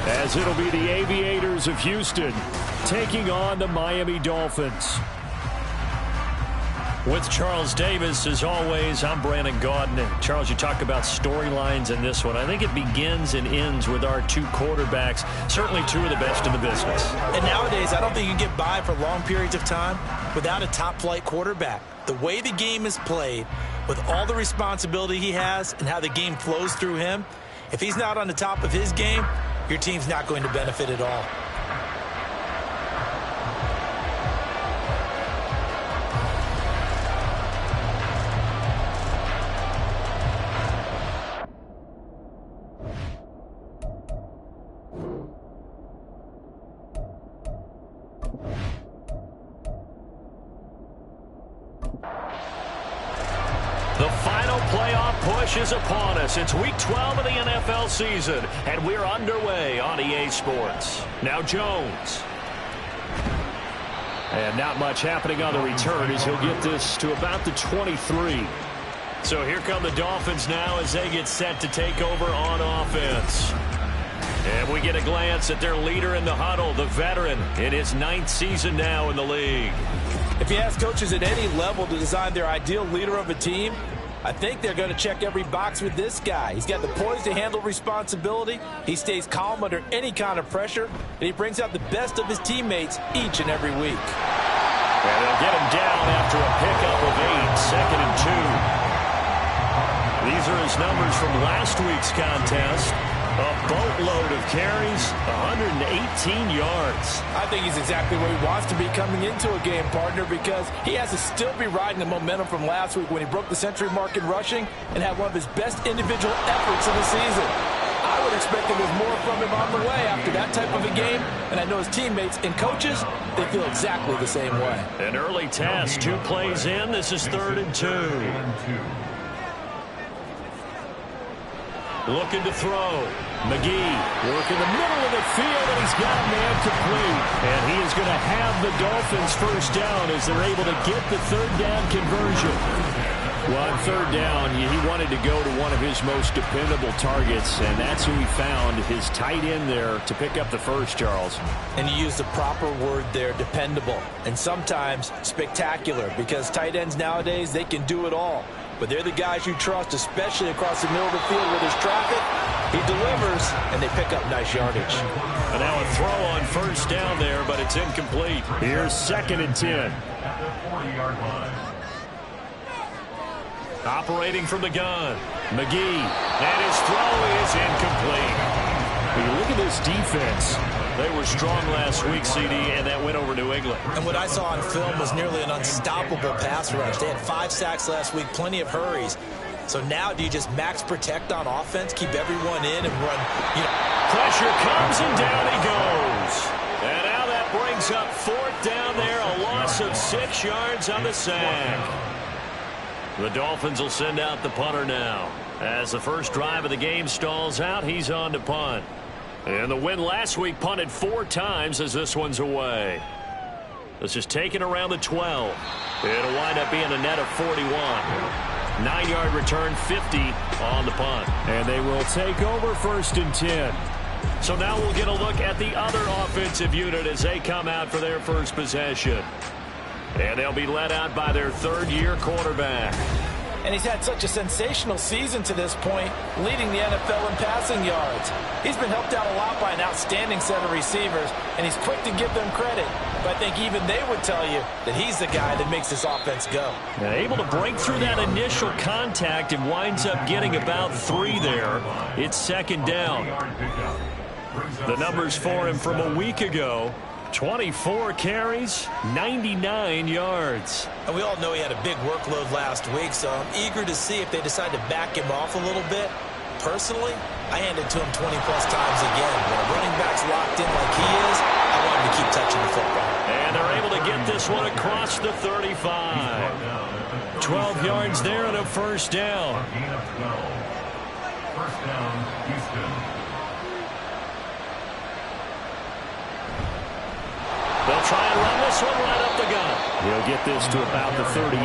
as it'll be the Aviators of Houston taking on the Miami Dolphins. With Charles Davis, as always, I'm Brandon Gaudin. And Charles, you talk about storylines in this one. I think it begins and ends with our two quarterbacks, certainly two of the best in the business. And nowadays, I don't think you can get by for long periods of time without a top-flight quarterback. The way the game is played, with all the responsibility he has and how the game flows through him, if he's not on the top of his game, your team's not going to benefit at all. The final playoff push is upon us. It's week 12 of the NFL season, and we're underway on EA Sports. Now Jones. And not much happening on the return as he'll get this to about the 23. So here come the Dolphins now as they get set to take over on offense. And we get a glance at their leader in the huddle, the veteran, in his 9th season now in the league. If you ask coaches at any level to design their ideal leader of a team, I think they're going to check every box with this guy. He's got the poise to handle responsibility. He stays calm under any kind of pressure, and he brings out the best of his teammates each and every week. And they'll get him down after a pickup of 8, 2nd and 2. These are his numbers from last week's contest. A boatload of carries, 118 yards. I think he's exactly where he wants to be coming into a game, partner, because he has to still be riding the momentum from last week when he broke the century mark in rushing and had one of his best individual efforts of the season. I would expect that there's more from him on the way after that type of a game, and I know his teammates and coaches, they feel exactly the same way. An early test, 2 plays in. This is 3rd and 2. Looking to throw. McGee working the middle of the field, and he's got a man complete. And he is going to have the Dolphins first down as they're able to get the 3rd down conversion. Well, on 3rd down, he wanted to go to one of his most dependable targets, and that's who he found, his tight end there, to pick up the first, Charles. And you use the proper word there, dependable, and sometimes spectacular, because tight ends nowadays, they can do it all. But they're the guys you trust, especially across the middle of the field where there's traffic. He delivers, and they pick up nice yardage. And now a throw on 1st down there, but it's incomplete. Here's 2nd and 10. Operating from the gun, McGee, and his throw is incomplete. When you look at this defense, they were strong last week, CD, and that went over New England. And what I saw on film was nearly an unstoppable pass rush. They had 5 sacks last week, plenty of hurries. So now do you just max protect on offense, keep everyone in and run, Pressure comes and down he goes. And now that brings up 4th down there, a loss of 6 yards on the sack. The Dolphins will send out the punter now. As the first drive of the game stalls out, he's on to punt. And the win last week punted 4 times as this one's away. This is taken around the 12. It'll wind up being a net of 41. 9-yard return, 50 on the punt. And they will take over 1st and 10. So now we'll get a look at the other offensive unit as they come out for their first possession. And they'll be led out by their 3rd-year quarterback. And he's had such a sensational season to this point, leading the NFL in passing yards. He's been helped out a lot by an outstanding set of receivers, and he's quick to give them credit. But I think even they would tell you that he's the guy that makes this offense go. And able to break through that initial contact and winds up getting about 3 there. It's 2nd down. The numbers for him from a week ago. 24 carries, 99 yards. And we all know he had a big workload last week, so I'm eager to see if they decide to back him off a little bit. Personally, I hand it to him 20-plus times again. When a running back's locked in like he is, I want him to keep touching the football. And they're able to get this one across the 35. 12 yards there and a 1st down. First down, Houston. They'll try and run this one right up the gut. He'll get this to about the 38.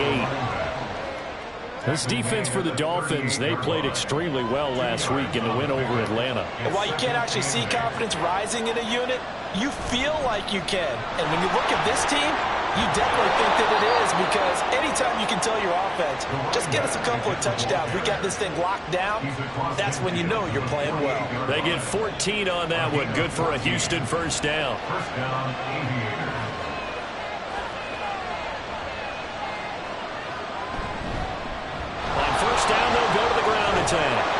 This defense for the Dolphins, they played extremely well last week in the win over Atlanta. And while you can't actually see confidence rising in a unit, you feel like you can. And when you look at this team, you definitely think that it is, because anytime you can tell your offense, just get us a couple of touchdowns, we got this thing locked down, that's when you know you're playing well. They get 14 on that one. Good for a Houston first down. On first down, they'll go to the ground attack.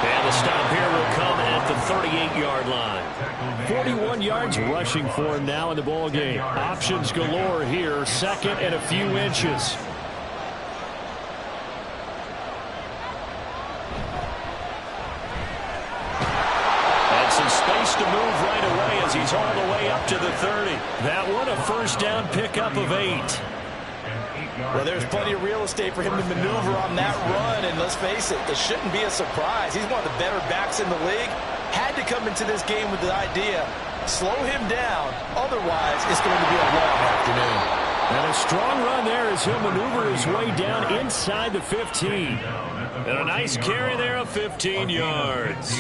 And the stop here will come at the 38-yard line. 41 yards rushing for him now in the ball game. Options galore here, second and a few inches. And some space to move right away as he's all the way up to the 30. That one a first down pickup of 8. Well, there's plenty of real estate for him to maneuver on that run, and let's face it, this shouldn't be a surprise. He's one of the better backs in the league. Had to come into this game with the idea, slow him down, otherwise it's going to be a long afternoon. And a strong run there as he'll maneuver his way down inside the 15. And a nice carry there of 15 yards.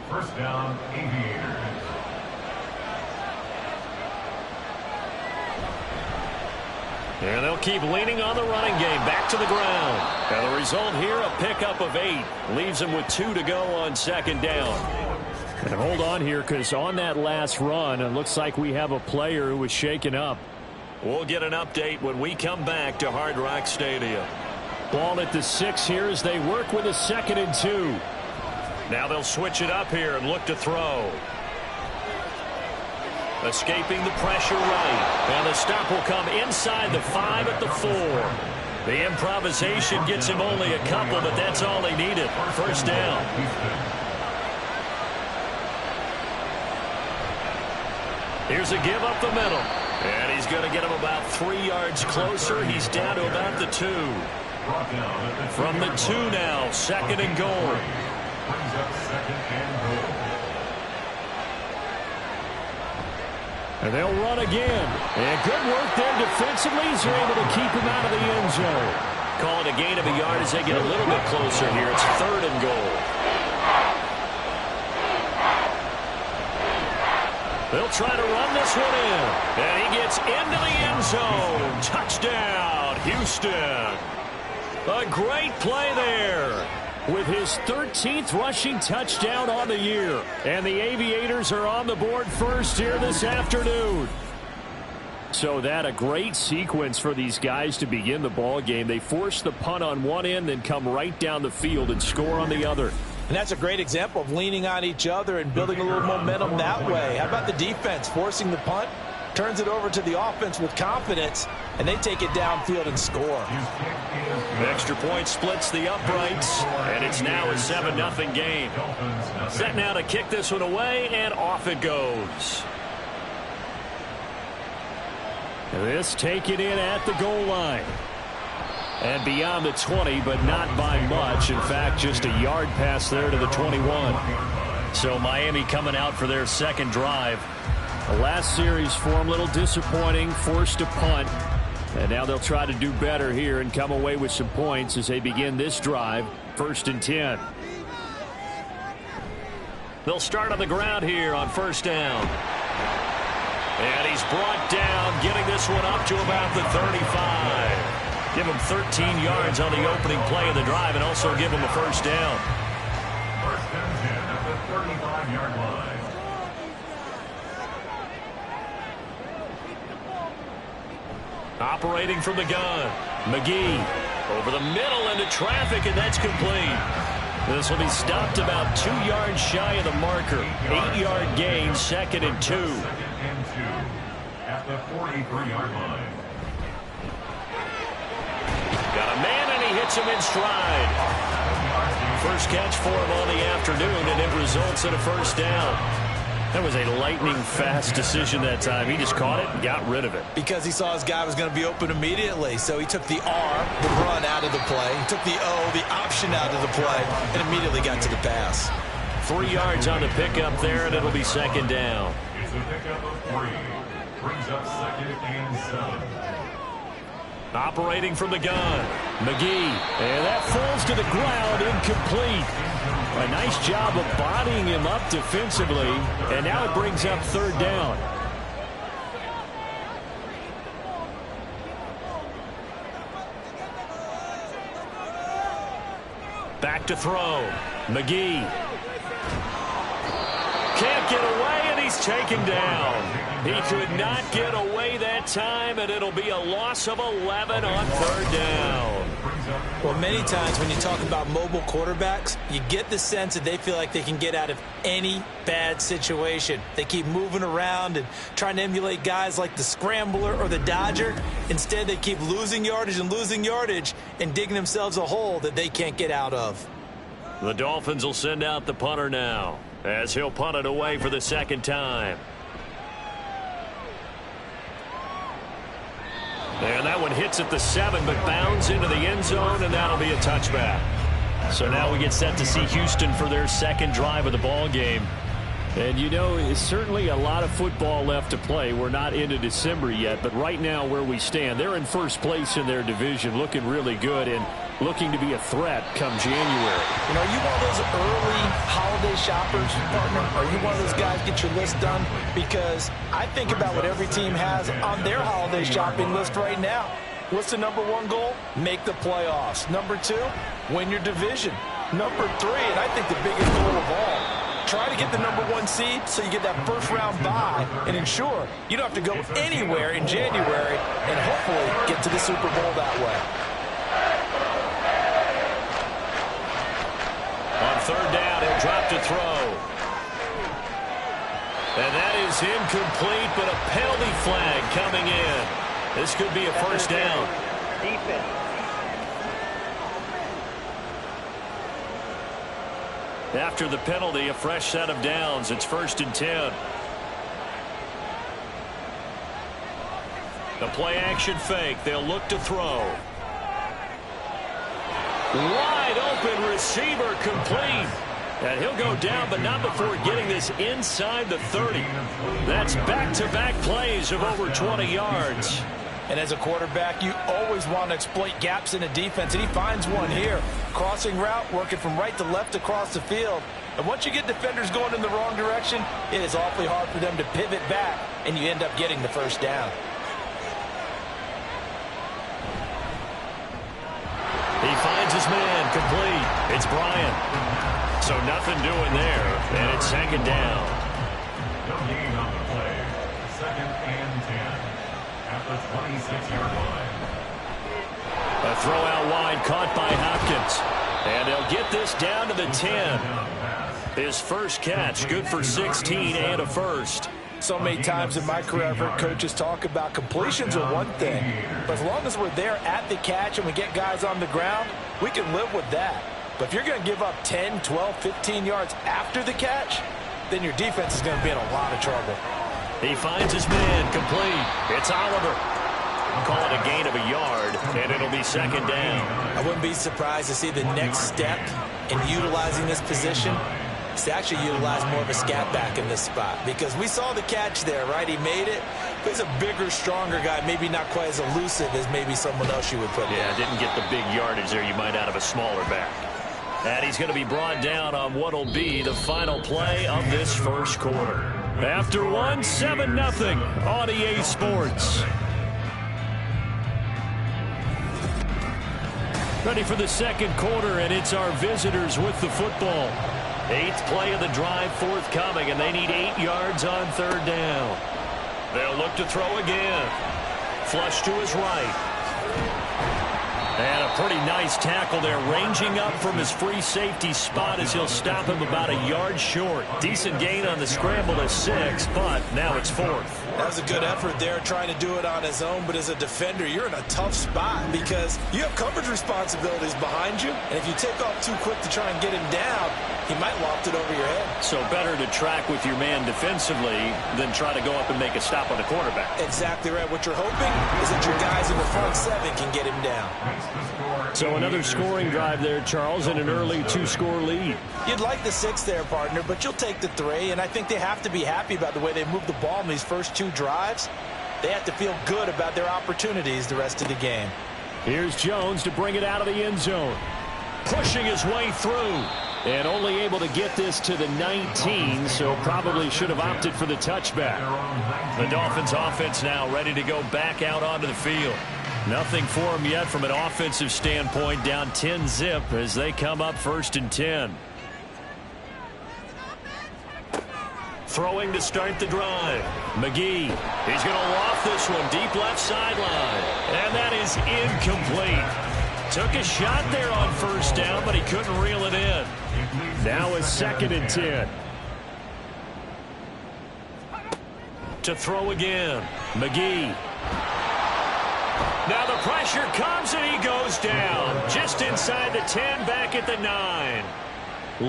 First down, Aviators. And they'll keep leaning on the running game. Back to the ground. And the result here, a pickup of 8. Leaves him with 2 to go on second down. And hold on here, because on that last run, it looks like we have a player who was shaken up. We'll get an update when we come back to Hard Rock Stadium. Ball at the 6 here as they work with a 2nd and 2. Now they'll switch it up here and look to throw. Escaping the pressure right. And the stop will come inside the 5 at the 4. The improvisation gets him only a couple, but that's all he needed. First down. Here's a give up the middle. And he's going to get him about 3 yards closer. He's down to about the 2. From the 2 now, 2nd and goal. Brings up 2nd and goal. And they'll run again. And good work there defensively. He's able to keep him out of the end zone. Call it a gain of a yard as they get a little bit closer here. It's 3rd and goal. They'll try to run this one in. And he gets into the end zone. Touchdown, Houston. A great play there, with his 13th rushing touchdown on the year. And the Aviators are on the board first here this afternoon. So that a great sequence for these guys to begin the ball game. They force the punt on one end, then come right down the field and score on the other. And that's a great example of leaning on each other and building a little momentum that way. How about the defense forcing the punt? Turns it over to the offense with confidence, and they take it downfield and score. Extra point splits the uprights, and it's now a 7-0 game. Set now to kick this one away, and off it goes. This taken in at the goal line. And beyond the 20, but not by much. In fact, just a yard pass there to the 21. So Miami coming out for their second drive. The last series for them, a little disappointing, forced a punt. And now they'll try to do better here and come away with some points as they begin this drive, 1st and 10. They'll start on the ground here on first down. And he's brought down, getting this one up to about the 35. Give him 13 yards on the opening play of the drive and also give him a first down. First and 10 at the 35-yard line. Operating from the gun, McGee over the middle into traffic, and that's complete. This will be stopped about 2 yards shy of the marker. 8-yard gain, 2nd and 2. 2nd and 2 at the 43-yard line. Got a man, and he hits him in stride. First catch for him on the afternoon, and it results in a first down. That was a lightning-fast decision that time. He just caught it and got rid of it. Because he saw his guy was going to be open immediately. So he took the R, the run, out of the play. He took the O, the option, out of the play, and immediately got to the pass. 3 yards on the pickup there, and it'll be second down. It's a pickup of 3. Brings up 2nd and 7. Operating from the gun, McGee. And that falls to the ground, incomplete. A nice job of bodying him up defensively. And now it brings up third down. Back to throw. McGee. Can't get away, and he's taken down. He could not get away that time, and it'll be a loss of 11 on third down. Well, many times when you talk about mobile quarterbacks, you get the sense that they feel like they can get out of any bad situation. They keep moving around and trying to emulate guys like the Scrambler or the Dodger. Instead, they keep losing yardage and digging themselves a hole that they can't get out of. The Dolphins will send out the punter now, as he'll punt it away for the second time. And that one hits at the 7, but bounds into the end zone, and that'll be a touchback. So now we get set to see Houston for their second drive of the ball game. And, you know, it's certainly a lot of football left to play. We're not into December yet, but right now where we stand, they're in first place in their division, looking really good and looking to be a threat come January. You know, are you one of those early holiday shoppers, partner? Are you one of those guys get your list done? Because I think about what every team has on their holiday shopping list right now. What's the number one goal? Make the playoffs. Number 2, win your division. Number 3, and I think the biggest goal of all, try to get the number 1 seed so you get that first-round bye and ensure you don't have to go anywhere in January and hopefully get to the Super Bowl that way. On third down, he'll drop to throw. And that is incomplete, but a penalty flag coming in. This could be a first down. Defense. After the penalty, a fresh set of downs. It's 1st and 10. The play-action fake. They'll look to throw. Wide open receiver, complete. And he'll go down, but not before getting this inside the 30. That's back-to-back plays of over 20 yards. And as a quarterback, you always want to exploit gaps in a defense, and he finds one here. Crossing route, working from right to left across the field. And once you get defenders going in the wrong direction, it is awfully hard for them to pivot back, and you end up getting the first down. He finds his man, complete. It's Bryant. So nothing doing there, and it's second down. No gain on the play. 2nd and 10. At the 26-yard line. A throw out wide caught by Hopkins. And they'll get this down to the 10. His first catch, good for 16 and a first. So many times in my career, I've heard coaches talk about completions are one thing, but as long as we're there at the catch and we get guys on the ground, we can live with that. But if you're going to give up 10, 12, 15 yards after the catch, then your defense is going to be in a lot of trouble. He finds his man, complete. It's Oliver. Call it a gain of a yard, and it'll be second down. I wouldn't be surprised to see the next step in utilizing this position is to actually utilize more of a scat back in this spot, because we saw the catch there, right? He made it. But he's a bigger, stronger guy, maybe not quite as elusive as maybe someone else you would put in. Yeah, didn't get the big yardage there you might out of a smaller back. And he's going to be brought down on what will be the final play of this first quarter. After one, 7-0 on EA Sports. Ready for the second quarter, and it's our visitors with the football. 8th play of the drive forthcoming, and they need 8 yards on third down. They'll look to throw again. Flush to his right. And a pretty nice tackle there, ranging up from his free safety spot as he'll stop him about a yard short. Decent gain on the scramble to 6, but now it's 4th. That was a good effort there, trying to do it on his own, but as a defender, you're in a tough spot because you have coverage responsibilities behind you, and if you take off too quick to try and get him down, he might loft it over your head. So better to track with your man defensively than try to go up and make a stop on the quarterback. Exactly right. What you're hoping is that your guys in the front 7 can get him down. So another scoring drive there, Charles, and an early 2-score lead. You'd like the 6 there, partner, but you'll take the 3, and I think they have to be happy about the way they moved the ball in these first 2 drives. they have to feel good about their opportunities the rest of the game. Here's Jones to bring it out of the end zone. Pushing his way through. And only able to get this to the 19, so probably should have opted for the touchback. The Dolphins offense now ready to go back out onto the field. Nothing for them yet from an offensive standpoint, down 10-zip as they come up 1st and 10. Throwing to start the drive. McGee. He's going to loft this one deep left sideline. And that is incomplete. Took a shot there on 1st down, but he couldn't reel it in. Now it's 2nd and 10. To throw again. McGee. Now the pressure comes and he goes down. Just inside the 10, back at the 9.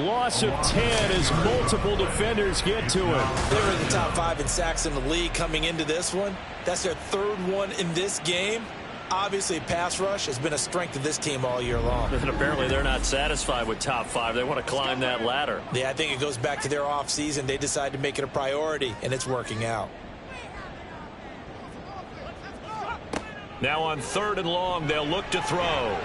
Loss of 10 as multiple defenders get to him. They were in the top 5 in sacks in the league coming into this one. That's their 3rd one in this game. Obviously, pass rush has been a strength of this team all year long. And apparently they're not satisfied with top 5. They want to climb that ladder. Yeah, I think it goes back to their offseason. They decided to make it a priority, and it's working out. Now on 3rd and long, they'll look to throw.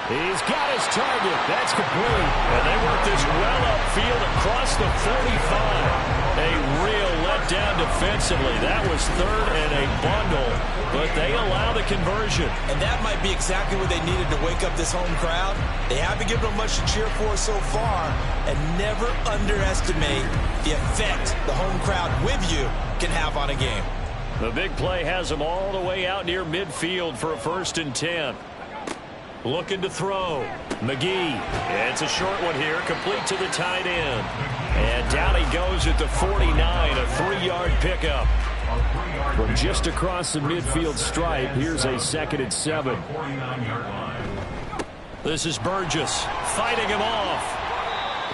He's got his target. That's complete. And they work this well upfield across the 45. A real letdown defensively. That was 3rd and a bundle, but they allow the conversion. And that might be exactly what they needed to wake up this home crowd. They haven't given them much to cheer for so far, and never underestimate the effect the home crowd with you can have on a game. The big play has them all the way out near midfield for a 1st and 10. Looking to throw. McGee. It's a short one here, complete to the tight end. And down he goes at the 49, a 3-yard pickup. From just across the midfield stripe, here's a 2nd and 7. This is Burgess fighting him off.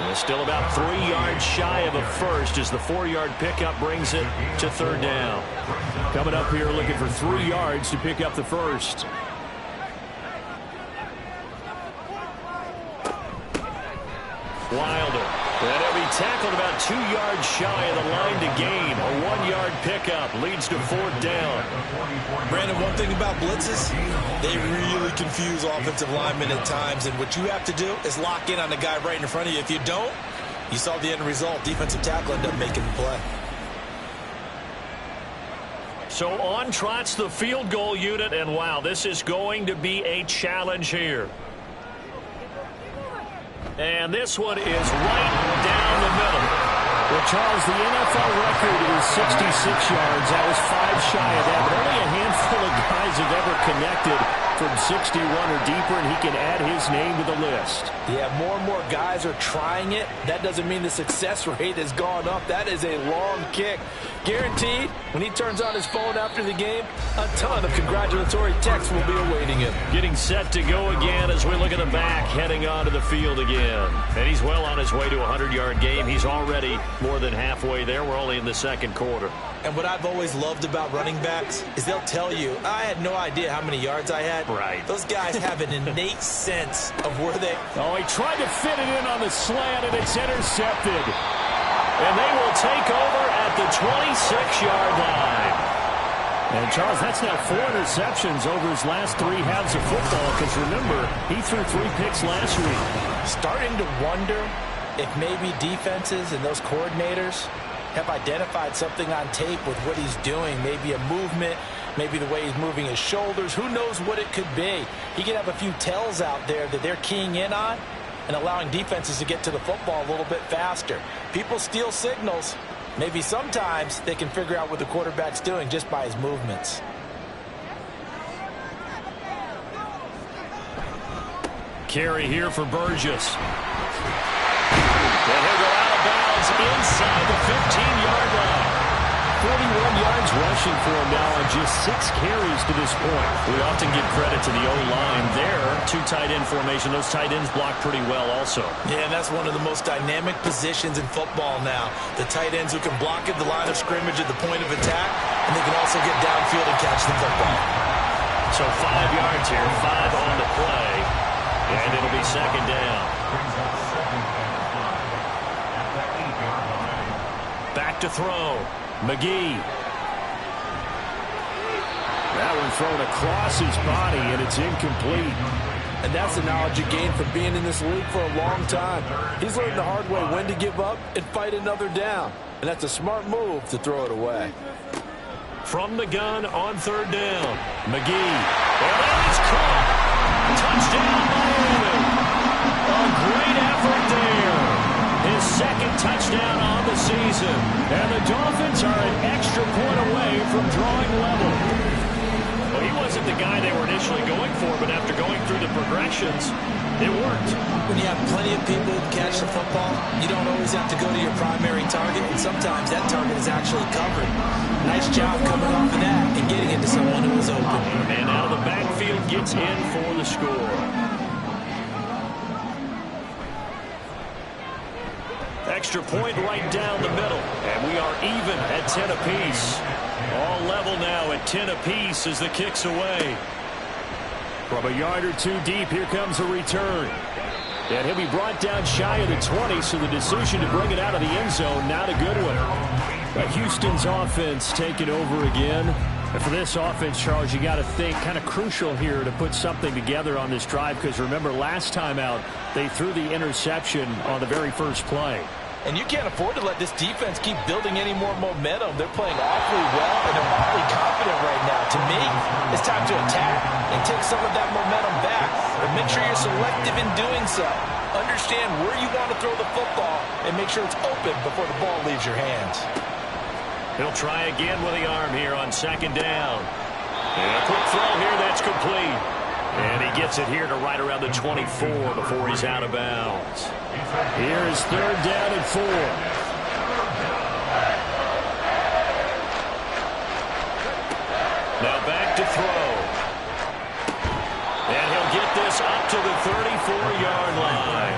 And still about 3 yards shy of a first as the 4-yard pickup brings it to 3rd down. Coming up here looking for 3 yards to pick up the first. Wilder. And he'll be tackled about 2 yards shy of the line to gain. A 1-yard pickup leads to 4th down. Brandon, one thing about blitzes, they really confuse offensive linemen at times. And what you have to do is lock in on the guy right in front of you. If you don't, you saw the end result. Defensive tackle ended up making the play. So on trots the field goal unit. And wow, this is going to be a challenge here. And this one is right down the middle. Well, Charles, the NFL record is 66 yards. That was 5 shy of that, but only a handful of guys have ever connected from 61 or deeper, and he can add his name to the list. Yeah, more and more guys are trying it. That doesn't mean the success rate has gone up. That is a long kick. Guaranteed, when he turns on his phone after the game, a ton of congratulatory texts will be awaiting him. Getting set to go again as we look at the back, heading onto the field again. And he's well on his way to a 100-yard game. He's already more than halfway there. We're only in the 2nd quarter. And what I've always loved about running backs is they'll tell you, I had no idea how many yards I had. Right. Those guys have an innate sense of where they... Oh, he tried to fit it in on the slant, and it's intercepted. And they will take over at the 26-yard line. And, Charles, that's now 4 interceptions over his last 3 halves of football, because, remember, he threw 3 picks last week. Starting to wonder if maybe defenses and those coordinators have identified something on tape with what he's doing. Maybe a movement, maybe the way he's moving his shoulders. Who knows what it could be? He could have a few tells out there that they're keying in on and allowing defenses to get to the football a little bit faster. People steal signals. Maybe sometimes they can figure out what the quarterback's doing just by his movements. Carry here for Burgess. And he'll go out of bounds inside the 15-yard line. 41 yards rushing for him now on just 6 carries to this point. We often give credit to the O-line there. 2 tight end formation. Those tight ends block pretty well also. Yeah, and that's one of the most dynamic positions in football now. The tight ends who can block at the line of scrimmage at the point of attack, and they can also get downfield and catch the football. So 5 yards here, 5 on the play, and it'll be 2nd down. Back to throw. McGee. That one thrown across his body, and it's incomplete. And that's the knowledge you gain from being in this league for a long time. He's learned the hard way when to give up and fight another down. And that's a smart move to throw it away. From the gun on third down, McGee. And that is caught. Touchdown, Miami. A great effort there. His second touchdown on the season. And the Dolphins are an extra point away from drawing level. Well, he wasn't the guy they were initially going for, but after going through the progressions, it worked. When you have plenty of people who catch the football, you don't always have to go to your primary target, and sometimes that target is actually covered. Nice job coming off of that and getting it to someone who was open. And out of the backfield gets in for the score. Extra point right down the middle, and we are even at 10 apiece. All level now at 10 apiece as the kick's away. From a yard or two deep, here comes a return. And he'll be brought down shy of the 20, so the decision to bring it out of the end zone, not a good one. But Houston's offense taking over again. And for this offense, Charles, you got to think kind of crucial here to put something together on this drive, because remember last time out, they threw the interception on the very first play. And you can't afford to let this defense keep building any more momentum. They're playing awfully well, and they're awfully confident right now. To me, it's time to attack and take some of that momentum back. But make sure you're selective in doing so. Understand where you want to throw the football and make sure it's open before the ball leaves your hands. He'll try again with the arm here on second down. And a quick throw here, that's complete. And he gets it here to right around the 24 before he's out of bounds. Here is third down and 4. Now back to throw. And he'll get this up to the 34-yard line.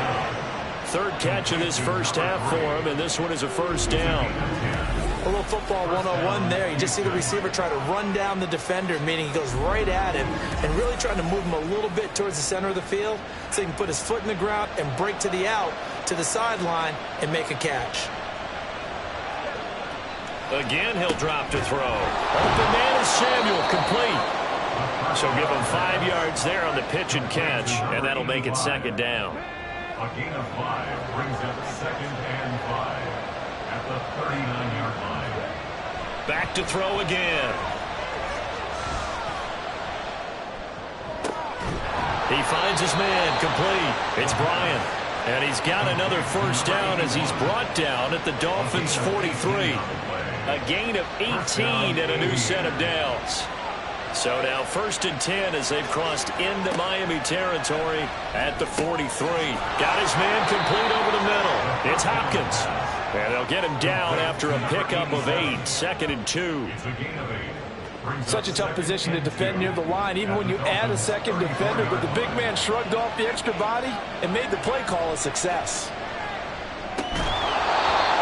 Third catch of this first half for him, and this one is a first down. A little football 101 there. You just see the receiver try to run down the defender, meaning he goes right at him and really trying to move him a little bit towards the center of the field so he can put his foot in the ground and break to the out, to the sideline, and make a catch. Again, he'll drop to throw. Open man is Samuel, complete. So give him 5 yards there on the pitch and catch, and that'll make it second down. A gain of 5 brings up 2nd and 5 at the 39-yard line. Back to throw again. He finds his man, complete. It's Bryant. And he's got another first down as he's brought down at the Dolphins' 43. A gain of 18 and a new set of downs. So now 1st and 10 as they've crossed into Miami territory at the 43. Got his man complete over the middle. It's Hopkins. And they'll get him down after a pickup of 8. 2nd and 2. Such a tough position to defend near the line, even when you add a second defender, but the big man shrugged off the extra body and made the play call a success.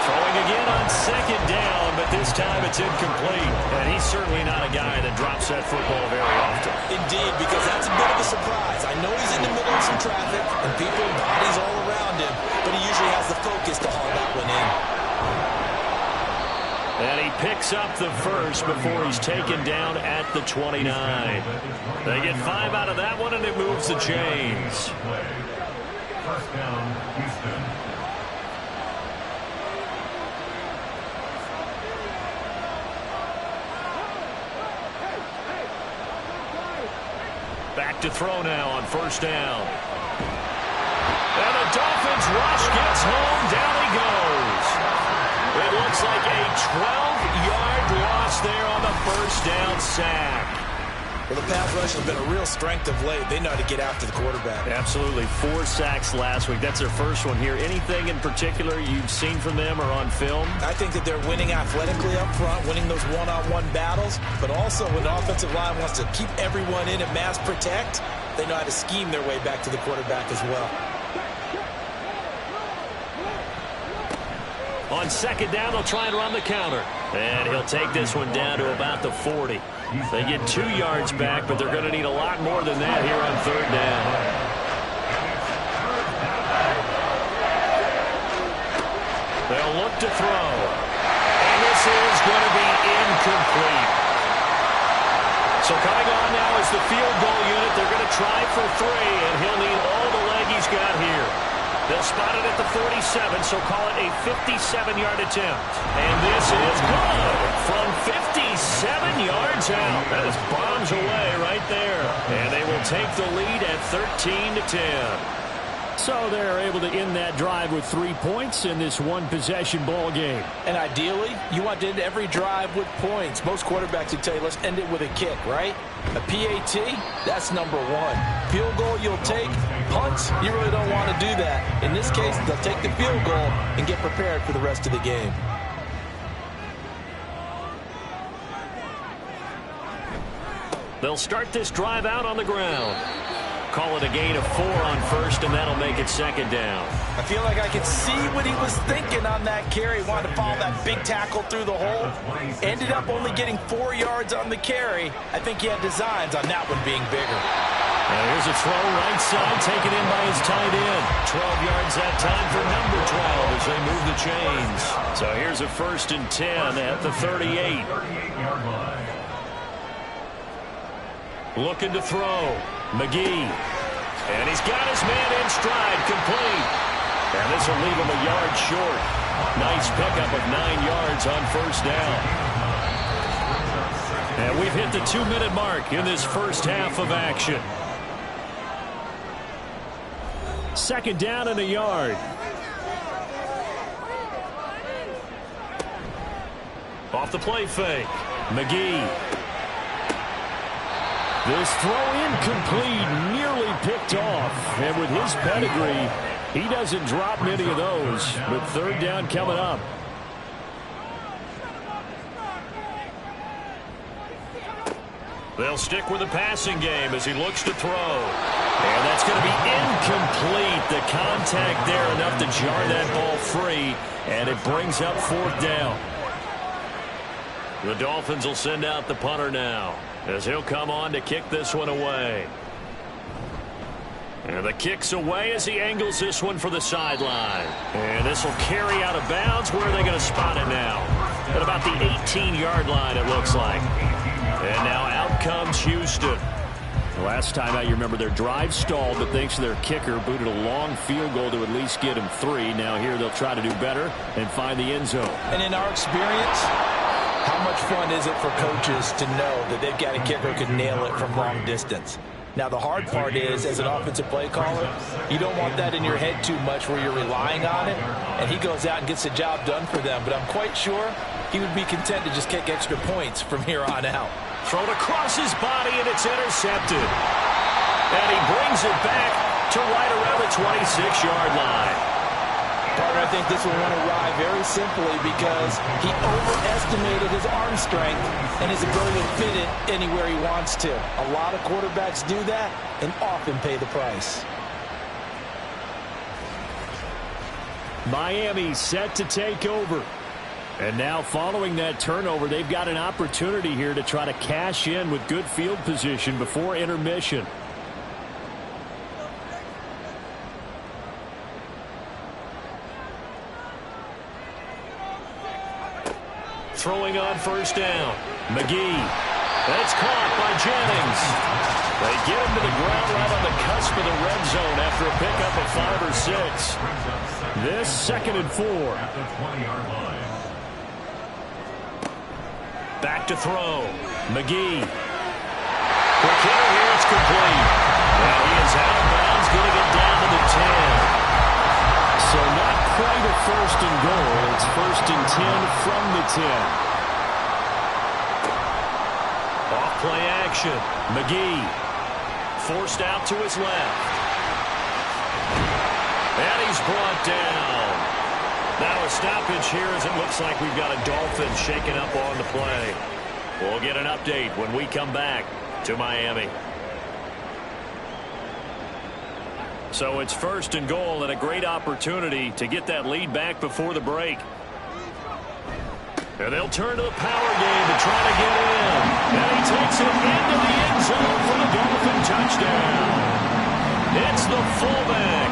Throwing again on second down, but this time it's incomplete. And he's certainly not a guy that drops that football very often. Indeed, because that's a bit of a surprise. I know he's in the middle of some traffic and people and bodies all around him, but he usually has the focus to haul that one in. And he picks up the first before he's taken down at the 29. They get 5 out of that one, and it moves the chains. First down, Houston. Back to throw now on first down. And the Dolphins rush gets home. Down he goes. It looks like a 12-yard loss there on the first down sack. Well, the pass rush has been a real strength of late. They know how to get after the quarterback. Absolutely. 4 sacks last week. That's their first one here. Anything in particular you've seen from them or on film? I think that they're winning athletically up front, winning those one-on-one battles, but also when the offensive line wants to keep everyone in and mass protect, they know how to scheme their way back to the quarterback as well. On second down, they'll try and run the counter. And he'll take this one down to about the 40. They get 2 yards back, but they're going to need a lot more than that here on third down. They'll look to throw. And this is going to be incomplete. So coming on now is the field goal unit. They're going to try for 3, and he'll need all the leg he's got here. They'll spot it at the 47, so call it a 57-yard attempt. And this is good from 57 yards out. That is bombs away right there. And they will take the lead at 13-10. So they're able to end that drive with 3 points in this one-possession ball game. And ideally, you want to end every drive with points. Most quarterbacks would tell you, let's end it with a kick, right? A PAT, that's number 1. Field goal you'll take. Punts, you really don't want to do that. In this case, they'll take the field goal and get prepared for the rest of the game. They'll start this drive out on the ground. Call it a gain of 4 on first, and that'll make it second down. I feel like I could see what he was thinking on that carry. Wanted to follow that big tackle through the hole. Ended up only getting 4 yards on the carry. I think he had designs on that one being bigger. And here's a throw right side, taken in by his tight end. 12 yards that time for number 12 as they move the chains. So here's a 1st and 10 at the 38. Looking to throw. McGee. And he's got his man in stride, complete. And this will leave him a yard short. Nice pickup of 9 yards on first down. And we've hit the 2-minute mark in this first half of action. Second down and a yard. Off the play fake. McGee. This throw incomplete, nearly picked off. And with his pedigree, he doesn't drop many of those. But third down coming up. They'll stick with the passing game as he looks to throw. And that's going to be incomplete. The contact there enough to jar that ball free. And it brings up 4th down. The Dolphins will send out the punter now, as he'll come on to kick this one away. And the kick's away as he angles this one for the sideline. And this will carry out of bounds. Where are they going to spot it now? At about the 18-yard line, it looks like. And now out comes Houston. Last time out, you remember their drive stalled, but thanks to their kicker, booted a long field goal to at least get him 3. Now here they'll try to do better and find the end zone. And in our experience, how much fun is it for coaches to know that they've got a kicker who can nail it from long distance? Now, the hard part is, as an offensive play caller, you don't want that in your head too much where you're relying on it, and he goes out and gets the job done for them. But I'm quite sure he would be content to just kick extra points from here on out. Thrown across his body, and it's intercepted. And he brings it back to right around the 26-yard line. Partner, I think this will want to ride very simply because he overestimated his arm strength and his ability to fit it anywhere he wants to. A lot of quarterbacks do that and often pay the price. Miami set to take over. And now following that turnover, they've got an opportunity here to try to cash in with good field position before intermission. Throwing on first down. McGee. That's caught by Jennings. They get him to the ground right on the cusp of the red zone after a pickup of 5 or 6. This 2nd and 4. At the 20-yard line. Back to throw. McGee. Quick hitter here. It's complete. And he is out of bounds, getting it down to the 10. So not quite a 1st and goal. It's 1st and 10 from the 10. Off play action. McGee forced out to his left. And he's brought down. Now a stoppage here as it looks like we've got a Dolphins shaking up on the play. We'll get an update when we come back to Miami. So it's 1st and goal and a great opportunity to get that lead back before the break. And they'll turn to the power game to try to get in. And he takes it into the end zone for the Dolphin touchdown. It's the fullback.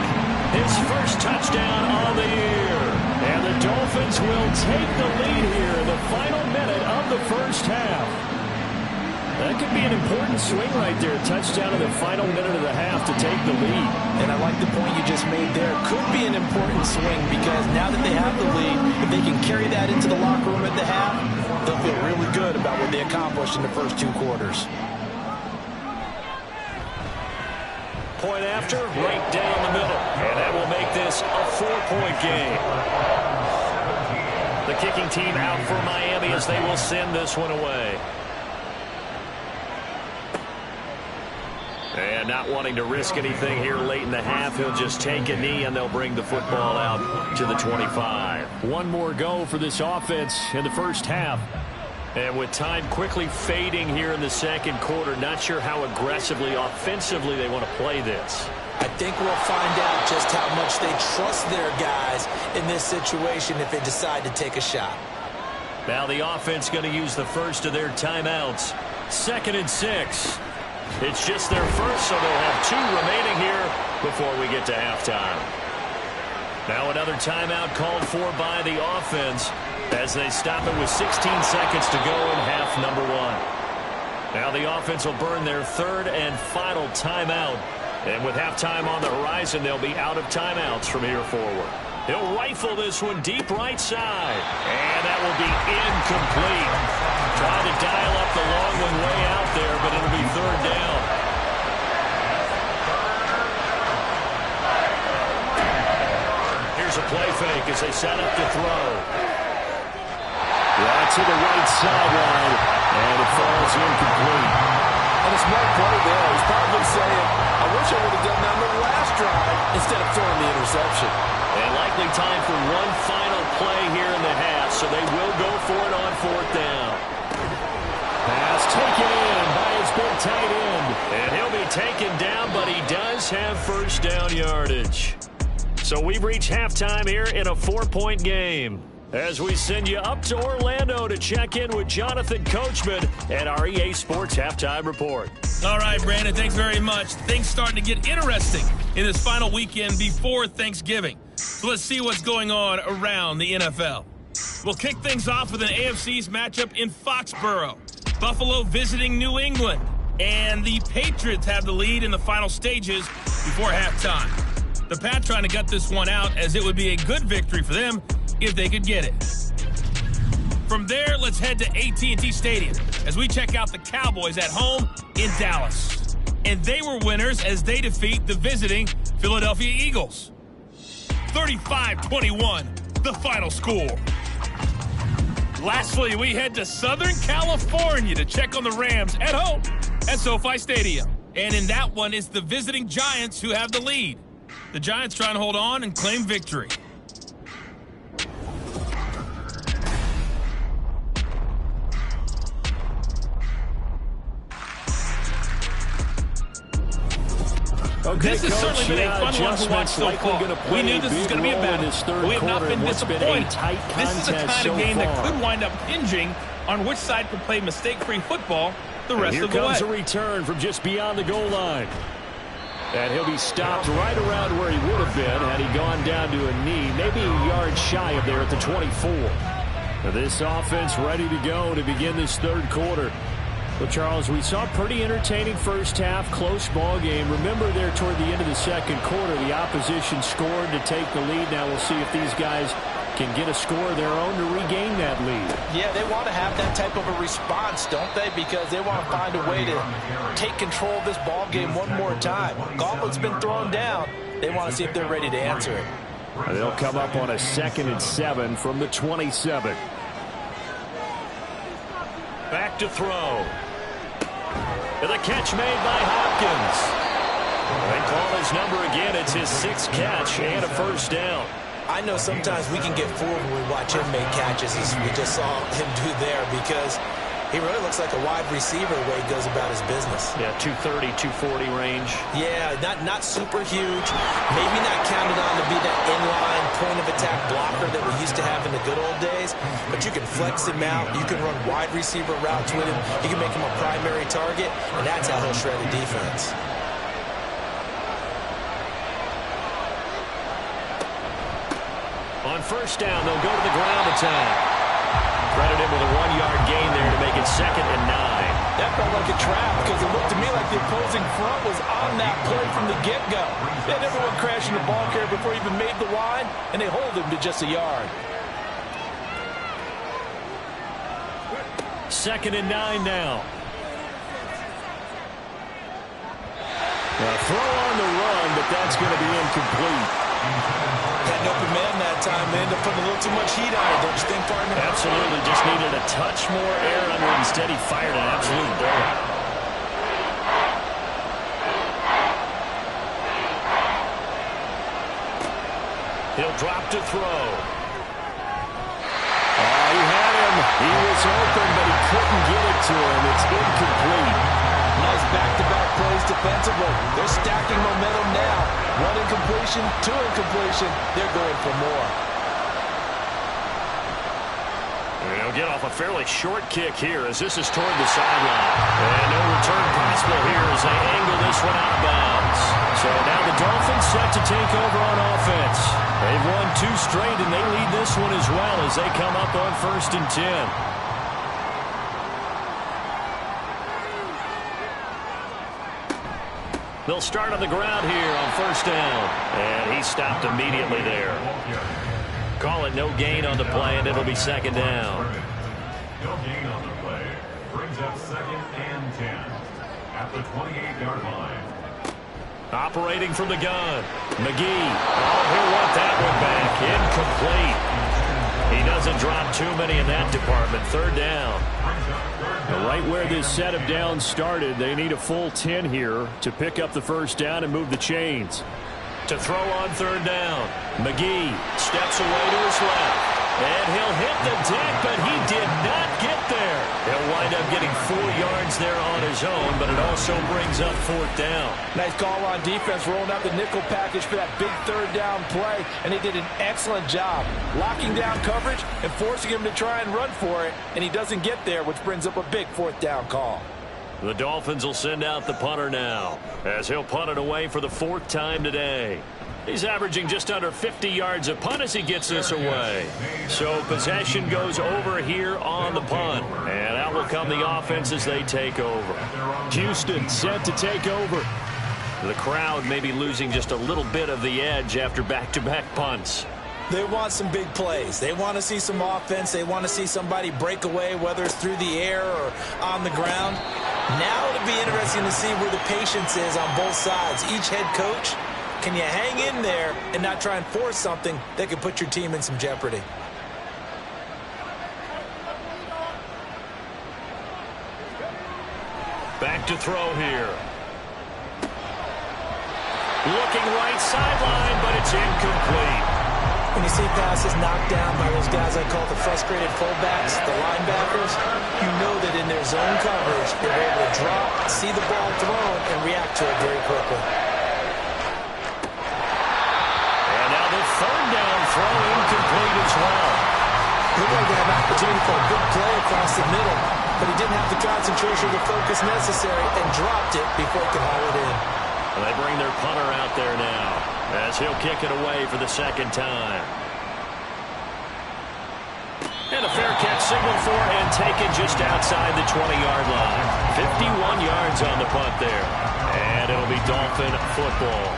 His first touchdown of the year. And the Dolphins will take the lead here in the final minute of the first half. That could be an important swing right there. Touchdown in the final minute of the half to take the lead. And I like the point you just made there. Could be an important swing because now that they have the lead, if they can carry that into the locker room at the half, they'll feel really good about what they accomplished in the first 2 quarters. Point after, right down the middle. And that will make this a 4-point game. The kicking team out for Miami as they will send this one away. And not wanting to risk anything here late in the half, he'll just take a knee and they'll bring the football out to the 25. One more go for this offense in the first half. And with time quickly fading here in the second quarter, not sure how aggressively, offensively they want to play this. I think we'll find out just how much they trust their guys in this situation if they decide to take a shot. Now the offense going to use the first of their timeouts. 2nd and 6. It's just their first, so they'll have 2 remaining here before we get to halftime. Now another timeout called for by the offense as they stop it with 16 seconds to go in half number 1. Now the offense will burn their 3rd and final timeout. And with halftime on the horizon, they'll be out of timeouts from here forward. He'll rifle this one deep right side. And that will be incomplete. Trying to dial up the long one way out there, but it'll be 3rd down. Here's a play fake as they set up to throw. Right to the right sideline, and it falls incomplete. And a smart play there. He's probably saying, I wish I would have done that on the last drive instead of throwing the interception. And likely time for one final play here in the half, so they will go for it on 4th down. Pass taken in by his big tight end. And he'll be taken down, but he does have first down yardage. So we've reached halftime here in a 4-point game. As we send you up to Orlando to check in with Jonathan Coachman at our EA Sports Halftime Report. All right, Brandon, thanks very much. Things starting to get interesting in this final weekend before Thanksgiving. So let's see what's going on around the NFL. We'll kick things off with an AFC East matchup in Foxborough. Buffalo visiting New England. And the Patriots have the lead in the final stages before halftime. The Pats trying to gut this one out as it would be a good victory for them if they could get it. From there, let's head to AT&T Stadium as we check out the Cowboys at home in Dallas. And they were winners as they defeat the visiting Philadelphia Eagles. 35-21, the final score. Lastly, we head to Southern California to check on the Rams at home at SoFi Stadium. And in that one, it's the visiting Giants who have the lead. The Giants trying to hold on and claim victory. Okay, this has Coach, certainly been a fun one to watch so far. We knew this was going to be a battle. We have not been disappointed. This is the kind of game that could wind up hinging on which side can play mistake-free football the rest of the way. Here comes a return from just beyond the goal line. And he'll be stopped right around where he would have been had he gone down to a knee, maybe a yard shy of there at the 24. Now this offense ready to go to begin this 3rd quarter. Well, Charles, we saw a pretty entertaining first half, close ball game. Remember there toward the end of the 2nd quarter, the opposition scored to take the lead. Now we'll see if these guys can get a score of their own to regain that lead. Yeah, they want to have that type of a response, don't they? Because they want to find a way to take control of this ball game one more time. Gauntlet's been thrown down. They want to see if they're ready to answer it. They'll come up on a 2nd and 7 from the 27. Back to throw. And the catch made by Hopkins. They call his number again. It's his 6th catch and a first down. I know sometimes we can get fooled when we watch him make catches as we just saw him do there because he really looks like a wide receiver the way he goes about his business. Yeah, 230, 240 range. Yeah, not super huge. Maybe not counted on to be that inline point of attack blocker that we used to have in the good old days. But you can flex him out. You can run wide receiver routes with him. You can make him a primary target, and that's how he'll shred a defense. On first down, they'll go to the ground attack. Credit him with a 1-yard gain there to make it 2nd and 9. That felt like a trap because it looked to me like the opposing front was on that play from the get-go. They had everyone crashing the ball carrier before he even made the line, and they hold him to just a yard. 2nd and 9 now. A throw on the run, but that's going to be incomplete. Had an open man that time. They ended up putting a little too much heat on it, don't you think, partner? Absolutely. Just needed a touch more air under it. Instead, he fired an absolute bullet. He'll drop to throw. Oh, he had him. He was open, but he couldn't get it to him. It's incomplete. Nice back-to-back plays defensively. They're stacking momentum now. 1 incompletion, 2 incompletion. They're going for more. He'll get off a fairly short kick here as this is toward the sideline. And no return possible here as they angle this one out of bounds. So now the Dolphins set to take over on offense. They've won 2 straight, and they lead this one as well as they come up on 1st and 10. They'll start on the ground here on 1st down. And he stopped immediately there. Call it no gain on the play, and it'll be 2nd down. No gain on the play. Brings up 2nd and 10 at the 28-yard line. Operating from the gun. McGee. Oh, he'll want that one back. Incomplete. He doesn't drop too many in that department. 3rd down. Right where this set of downs started, they need a full 10 here to pick up the 1st down and move the chains. To throw on 3rd down. McGee steps away to his left. And he'll hit the deck, but he did not get there. He'll wind up getting 4 yards there on his own, but it also brings up 4th down. Nice call on defense, rolling out the nickel package for that big 3rd down play, and they did an excellent job locking down coverage and forcing him to try and run for it, and he doesn't get there, which brings up a big 4th down call. The Dolphins will send out the punter now, as he'll punt it away for the 4th time today. He's averaging just under 50 yards a punt as he gets this away. So possession goes over here on the punt. And out will come the offense as they take over. Houston set to take over. The crowd may be losing just a little bit of the edge after back-to-back punts. They want some big plays. They want to see some offense. They want to see somebody break away, whether it's through the air or on the ground. Now it'll be interesting to see where the patience is on both sides. Each head coach, can you hang in there and not try and force something that could put your team in some jeopardy? Back to throw here. Looking right sideline, but it's incomplete. When you see passes knocked down by those guys I call the frustrated fullbacks, the linebackers, you know that in their zone coverage, they're able to drop, see the ball thrown, and react to it very quickly. And now the 3rd down throw incomplete as well. Looked like they had an opportunity for a good play across the middle, but he didn't have the concentration or the focus necessary and dropped it before he could haul it in. And they bring their punter out there now as he'll kick it away for the 2nd time. And a fair catch signaled for and taken just outside the 20-yard line. 51 yards on the punt there. And it'll be Dolphin football.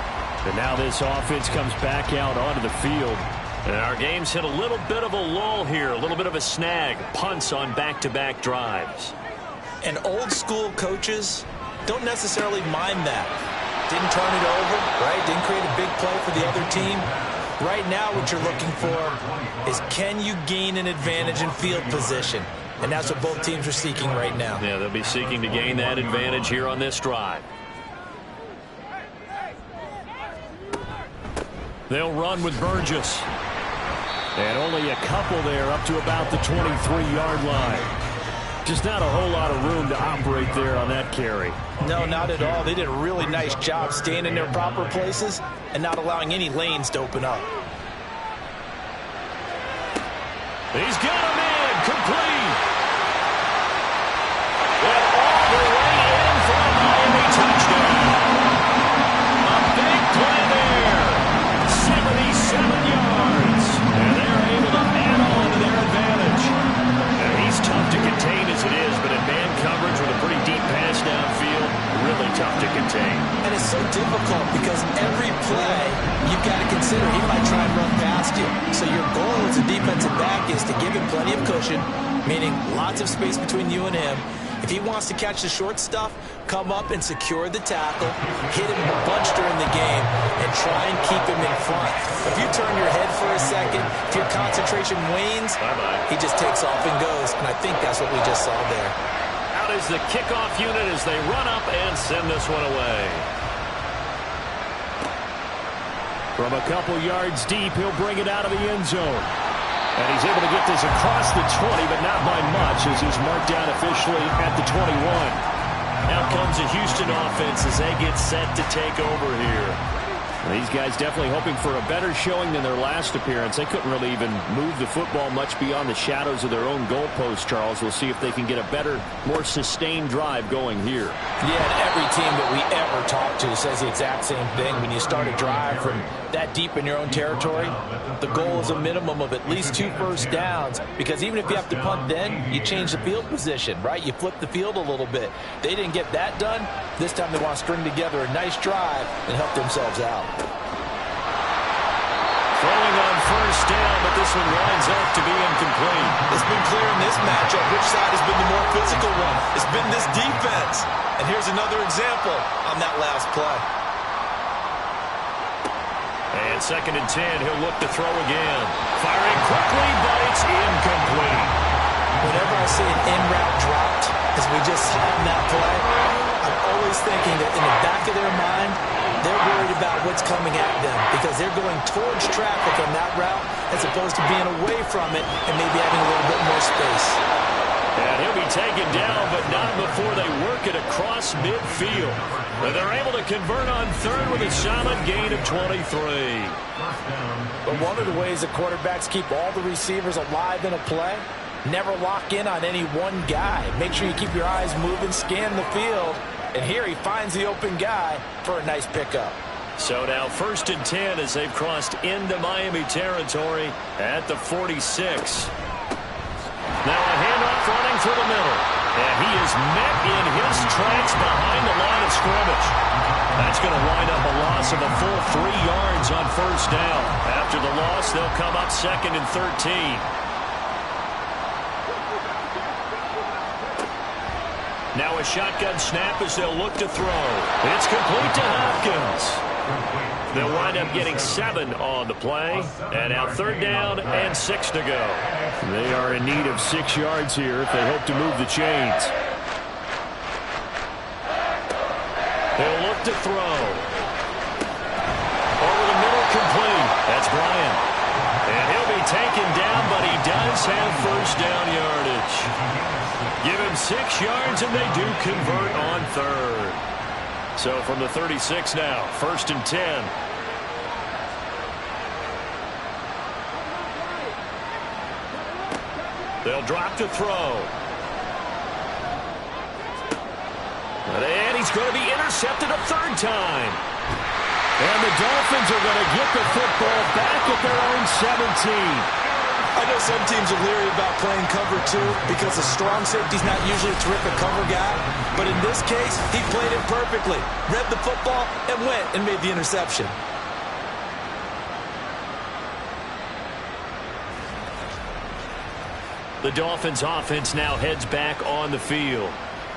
And now this offense comes back out onto the field. And our game's hit a little bit of a lull here, a little bit of a snag. Punts on back-to-back drives. And old-school coaches don't necessarily mind that. Didn't turn it over, right? Didn't create a big play for the other team. Right now what you're looking for is can you gain an advantage in field position? And that's what both teams are seeking right now. Yeah, they'll be seeking to gain that advantage here on this drive. They'll run with Burgess. And only a couple there up to about the 23-yard line. Just not a whole lot of room to operate there on that carry. No, not at all. They did a really nice job staying in their proper places and not allowing any lanes to open up. He's got him in. Complete. Went all the way in for a Miami touchdown. A big play there. 77 yards. And they're able to add on to their advantage. And he's tough to contain as it is, but in man coverage with a pretty deep cushion, meaning lots of space between you and him. If he wants to catch the short stuff, come up and secure the tackle, hit him a bunch during the game, and try and keep him in front. If you turn your head for a second, if your concentration wanes, he just takes off and goes, and I think that's what we just saw there. Out is the kickoff unit as they run up and send this one away. From a couple yards deep, he'll bring it out of the end zone. And he's able to get this across the 20, but not by much, as he's marked down officially at the 21. Now comes the Houston offense as they get set to take over here. These guys definitely hoping for a better showing than their last appearance. They couldn't really even move the football much beyond the shadows of their own goalpost, Charles. We'll see if they can get a better, more sustained drive going here. Yeah, and every team that we ever talk to says the exact same thing. When you start a drive from that deep in your own territory, the goal is a minimum of at least 2 first downs, because even if you have to punt then, you change the field position, right? You flip the field a little bit. They didn't get that done. This time they want to string together a nice drive and help themselves out. Throwing on first down, but this one winds up to be incomplete. It's been clear in this matchup which side has been the more physical one. It's been this defense. And here's another example on that last play. And 2nd and 10, he'll look to throw again. Firing quickly, but it's incomplete. Whenever I see an in-route dropped, as we just saw in that play, I'm always thinking that in the back of their mind, they're worried about what's coming at them because they're going towards traffic on that route as opposed to being away from it and maybe having a little bit more space. And he'll be taken down, but not before they work it across midfield. But they're able to convert on 3rd with a solid gain of 23. But one of the ways that quarterbacks keep all the receivers alive in a play, never lock in on any one guy. Make sure you keep your eyes moving, scan the field. And here he finds the open guy for a nice pickup. So now 1st and 10 as they've crossed into Miami territory at the 46. Now a handoff running through the middle. And he is met in his tracks behind the line of scrimmage. That's going to wind up a loss of a full 3 yards on first down. After the loss, they'll come up 2nd and 13. Now a shotgun snap as they'll look to throw. It's complete to Hopkins. They'll wind up getting 7 on the play. And now 3rd down and 6 to go. They are in need of 6 yards here if they hope to move the chains. They'll look to throw. Over the middle, complete. That's Bryant. And he'll be taken down, but he does have first down yardage. Give him 6 yards, and they do convert on 3rd. So from the 36 now, 1st and 10. They'll drop to throw. And he's going to be intercepted a 3rd time. And the Dolphins are going to get the football back at their own 17. I know some teams are leery about playing cover 2 because the strong safety's not usually a terrific cover guy. But in this case, he played it perfectly. Read the football and went and made the interception. The Dolphins offense now heads back on the field.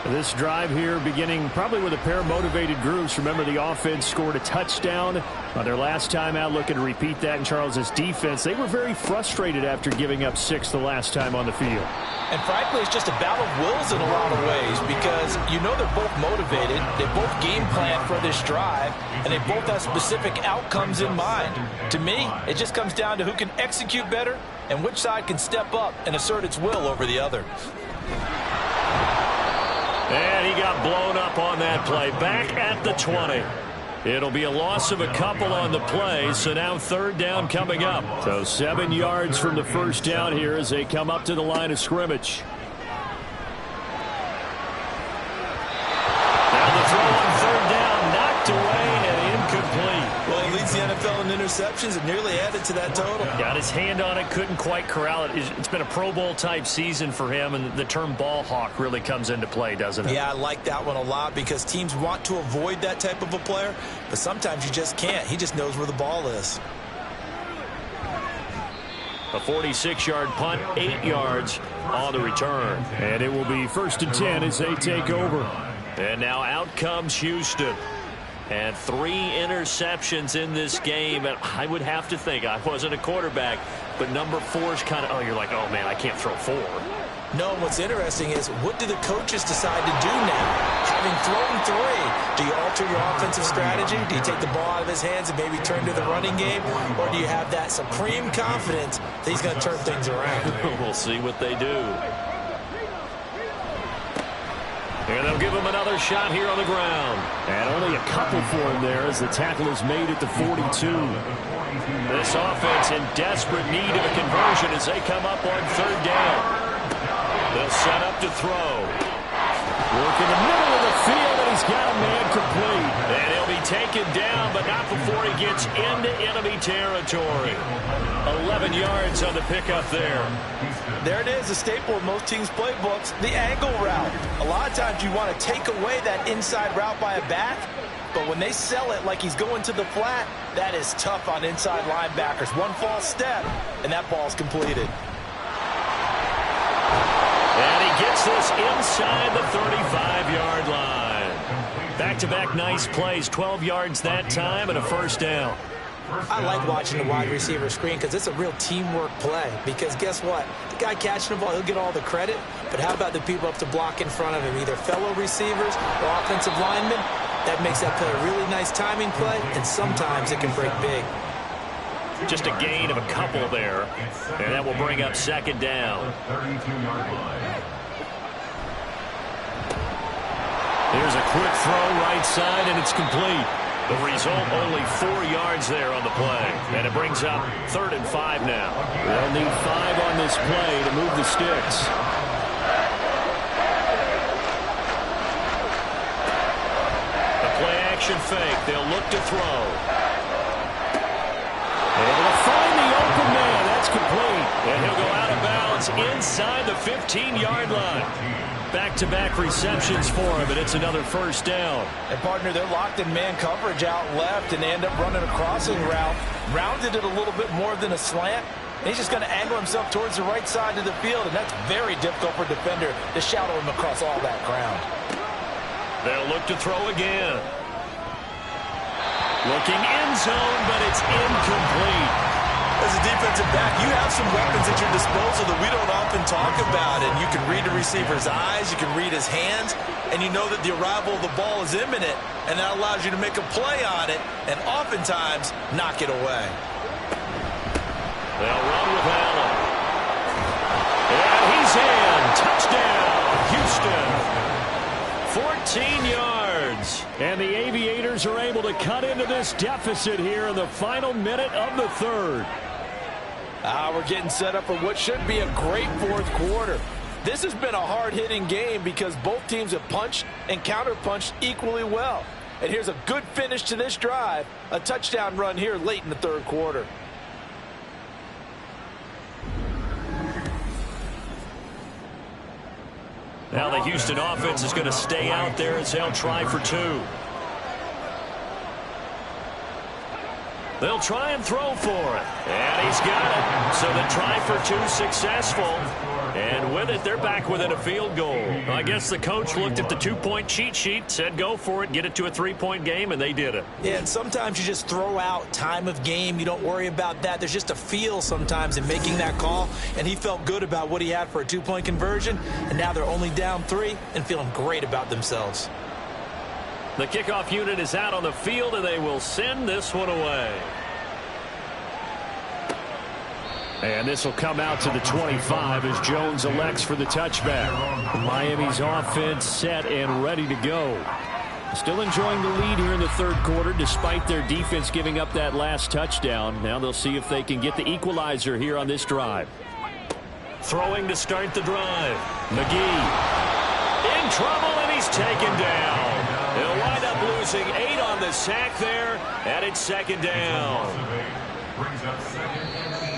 This drive here beginning probably with a pair of motivated groups. Remember, the offense scored a touchdown on their last time out. Looking to repeat that in Charles's defense. They were very frustrated after giving up 6 the last time on the field. And frankly, it's just a battle of wills in a lot of ways because you know they're both motivated. They both game plan for this drive, and they both have specific outcomes in mind. To me, it just comes down to who can execute better and which side can step up and assert its will over the other. And he got blown up on that play. Back at the 20. It'll be a loss of a couple on the play, so now 3rd down coming up. So 7 yards from the first down here as they come up to the line of scrimmage. Now the throw on 3rd down, knocked away and incomplete. Well, he leads the NFL in interceptions and nearly added to that total. Got his hand on it, couldn't quite corral it. It's been a Pro Bowl type season for him, and the term ball hawk really comes into play, doesn't it? Yeah, I like that one a lot because teams want to avoid that type of a player, but sometimes you just can't. He just knows where the ball is. A 46-yard punt, 8 yards on the return. And it will be 1st and 10 as they take over. And now out comes Houston. And 3 interceptions in this game. And I would have to think, I wasn't a quarterback, but number 4 is kind of, oh, you're like, oh, man, I can't throw 4. No, what's interesting is, what do the coaches decide to do now? Having thrown 3, do you alter your offensive strategy? Do you take the ball out of his hands and maybe turn to the running game? Or do you have that supreme confidence that he's going to turn things around? We'll see what they do. And they'll give him another shot here on the ground. And only a couple for him there as the tackle is made at the 42. This offense in desperate need of a conversion as they come up on 3rd down. They'll set up to throw. Work in the middle of the field, and he's got a man complete. And he'll be taken down, but not before he gets into enemy territory. 11 yards on the pickup there. There it is, a staple of most teams' playbooks, the angle route. A lot of times you want to take away that inside route by a back, but when they sell it like he's going to the flat, that is tough on inside linebackers. One false step, and that ball's completed. And he gets this inside the 35-yard line. Back-to-back nice plays, 12 yards that time and a 1st down. I like watching the wide receiver screen because it's a real teamwork play. Because guess what? The guy catching the ball, he'll get all the credit. But how about the people up to block in front of him, either fellow receivers or offensive linemen? That makes that play a really nice timing play, and sometimes it can break big. Just a gain of a couple there, and that will bring up 2nd down. Here's a quick throw right side, and it's complete. The result, only 4 yards there on the play, and it brings up 3rd and 5 now. They'll need 5 on this play to move the sticks. The play-action fake. They'll look to throw. Able to find the open man. That's complete. And he'll go out of bounds inside the 15-yard line. Back-to-back receptions for him, and it's another 1st down. And, partner, they're locked in man coverage out left, and they end up running a crossing route. Rounded it a little bit more than a slant. And he's just going to angle himself towards the right side of the field, and that's very difficult for a defender to shadow him across all that ground. They'll look to throw again. Looking end zone, but it's incomplete. As a defensive back, you have some weapons at your disposal that we don't often talk about. And you can read the receiver's eyes, you can read his hands, and you know that the arrival of the ball is imminent, and that allows you to make a play on it and oftentimes knock it away. They'll run with Allen. And he's in. Touchdown, Houston. 14 yards. And the Aviators are able to cut into this deficit here in the final minute of the 3rd. We're getting set up for what should be a great 4th quarter. This has been a hard-hitting game because both teams have punched and counter-punched equally well. And here's a good finish to this drive, a touchdown run here late in the 3rd quarter. Now the Houston offense is going to stay out there as they'll try for 2. They'll try and throw for it. And he's got it. So the try for 2 successful. And with it, they're back within a field goal. I guess the coach looked at the 2-point cheat sheet, said go for it, get it to a 3-point game, and they did it. Yeah, and sometimes you just throw out time of game. You don't worry about that. There's just a feel sometimes in making that call. And he felt good about what he had for a 2-point conversion. And now they're only down 3 and feeling great about themselves. The kickoff unit is out on the field, and they will send this one away. And this will come out to the 25 as Jones elects for the touchback. Miami's offense set and ready to go. Still enjoying the lead here in the 3rd quarter despite their defense giving up that last touchdown. Now they'll see if they can get the equalizer here on this drive. Throwing to start the drive. McGee in trouble, and he's taken down. They'll wind up losing 8 on the sack there, and it's 2nd down. Brings up 2nd and 18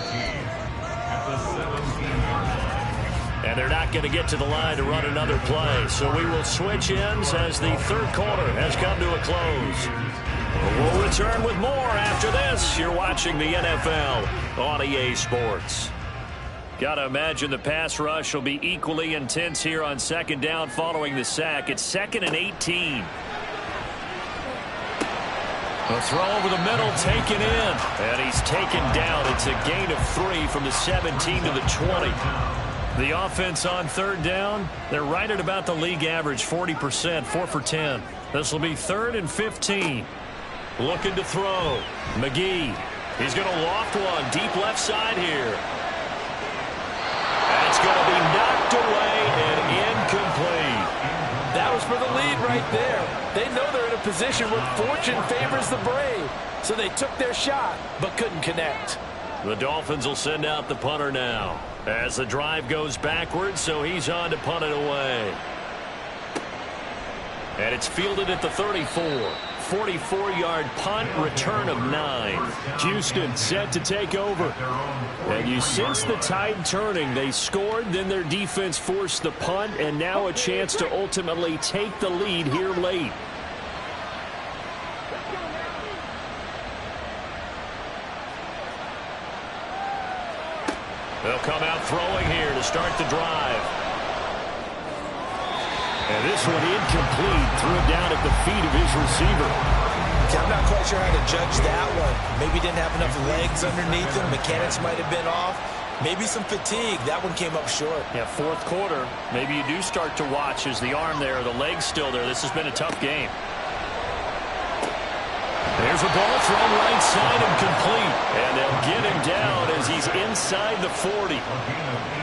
at the 17-yard line. And they're not going to get to the line to run another play. So we will switch ends as the 3rd quarter has come to a close. We'll return with more after this. You're watching the NFL on EA Sports. Got to imagine the pass rush will be equally intense here on second down following the sack. It's 2nd and 18. A throw over the middle, taken in. And he's taken down. It's a gain of 3 from the 17 to the 20. The offense on third down, they're right at about the league average, 40%, 4 for 10. This will be 3rd and 15. Looking to throw. McGee. He's going to loft one deep left side here. That's going to be knocked away and incomplete. That was for the lead right there. They know they're in a position where fortune favors the brave. So they took their shot, but couldn't connect. The Dolphins will send out the punter now. As the drive goes backwards, so he's on to punt it away. And it's fielded at the 34. 44-yard punt, return of 9. Houston set to take over. And you sense the tide turning. They scored, then their defense forced the punt, and now a chance to ultimately take the lead here late. They'll come out throwing here to start the drive. And this one incomplete. Threw it down at the feet of his receiver. I'm not quite sure how to judge that one. Maybe didn't have enough legs underneath him. Mechanics might have been off. Maybe some fatigue. That one came up short. Yeah, fourth quarter. Maybe you do start to watch as the arm there, the leg's still there. This has been a tough game. There's a ball thrown right side and complete. And they'll get him down as he's inside the 40.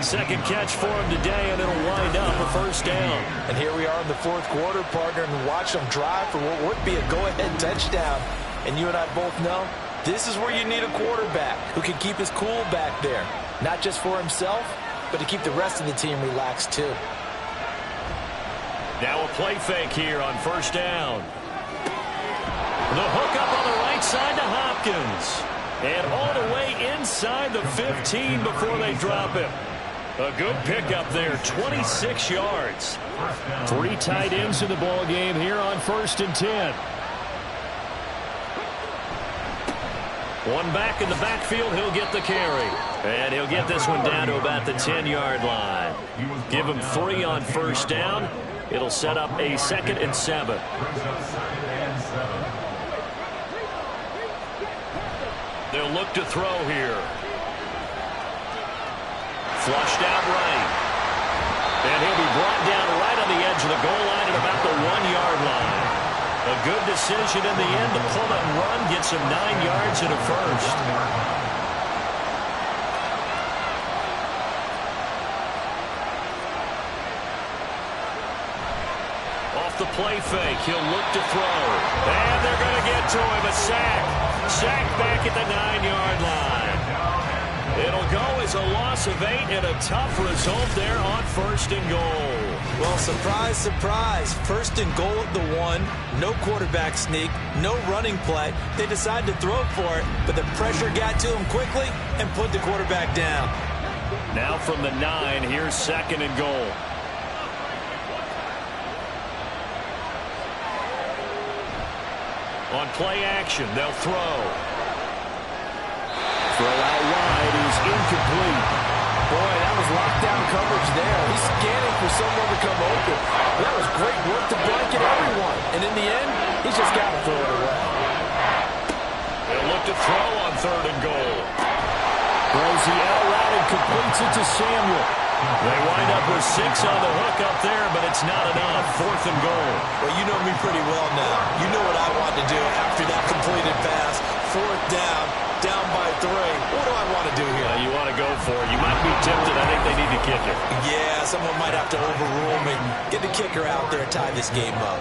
Second catch for him today, and it'll wind up a first down. And here we are in the fourth quarter, partner, and watch them drive for what would be a go-ahead touchdown. And you and I both know this is where you need a quarterback who can keep his cool back there. Not just for himself, but to keep the rest of the team relaxed too. Now a play fake here on first down. The hook up on the right side to Hopkins. And all the way inside the 15 before they drop him. A good pickup there, 26 yards. 3 tight ends in the ball game here on 1st and 10. One back in the backfield, he'll get the carry. And he'll get this one down to about the 10-yard line. Give him 3 on first down. It'll set up a 2nd and 7. They'll look to throw here. Flushed out right. And he'll be brought down right on the edge of the goal line at about the 1-yard line. A good decision in the end to pull it and run, gets him 9 yards and a first. Off the play fake, he'll look to throw. And they're going to get to him, a sack. Sack back at the 9-yard line. It'll go as a loss of 8 and a tough result there on 1st and goal. Well, surprise, surprise. 1st and goal at the 1. No quarterback sneak. No running play. They decided to throw for it, but the pressure got to him quickly and put the quarterback down. Now from the 9, here's 2nd and goal. On play action, they'll throw. Throw out wide is incomplete. Boy, that was lockdown coverage there. He's scanning for someone to come open. That was great work to blanket everyone. And in the end, he's just got to throw it away. They'll look to throw on 3rd and goal. Throws the out route and completes it to Samuel. They wind up with 6 on the hook up there, but it's not enough. 4th and goal. Well, you know me pretty well now. You know what I want to do after that completed pass. 4th down by 3. What do I want to do here? You want to go for it. You might be tempted. I think they need to kick it. Yeah, someone might have to overrule me. Get the kicker out there and tie this game up.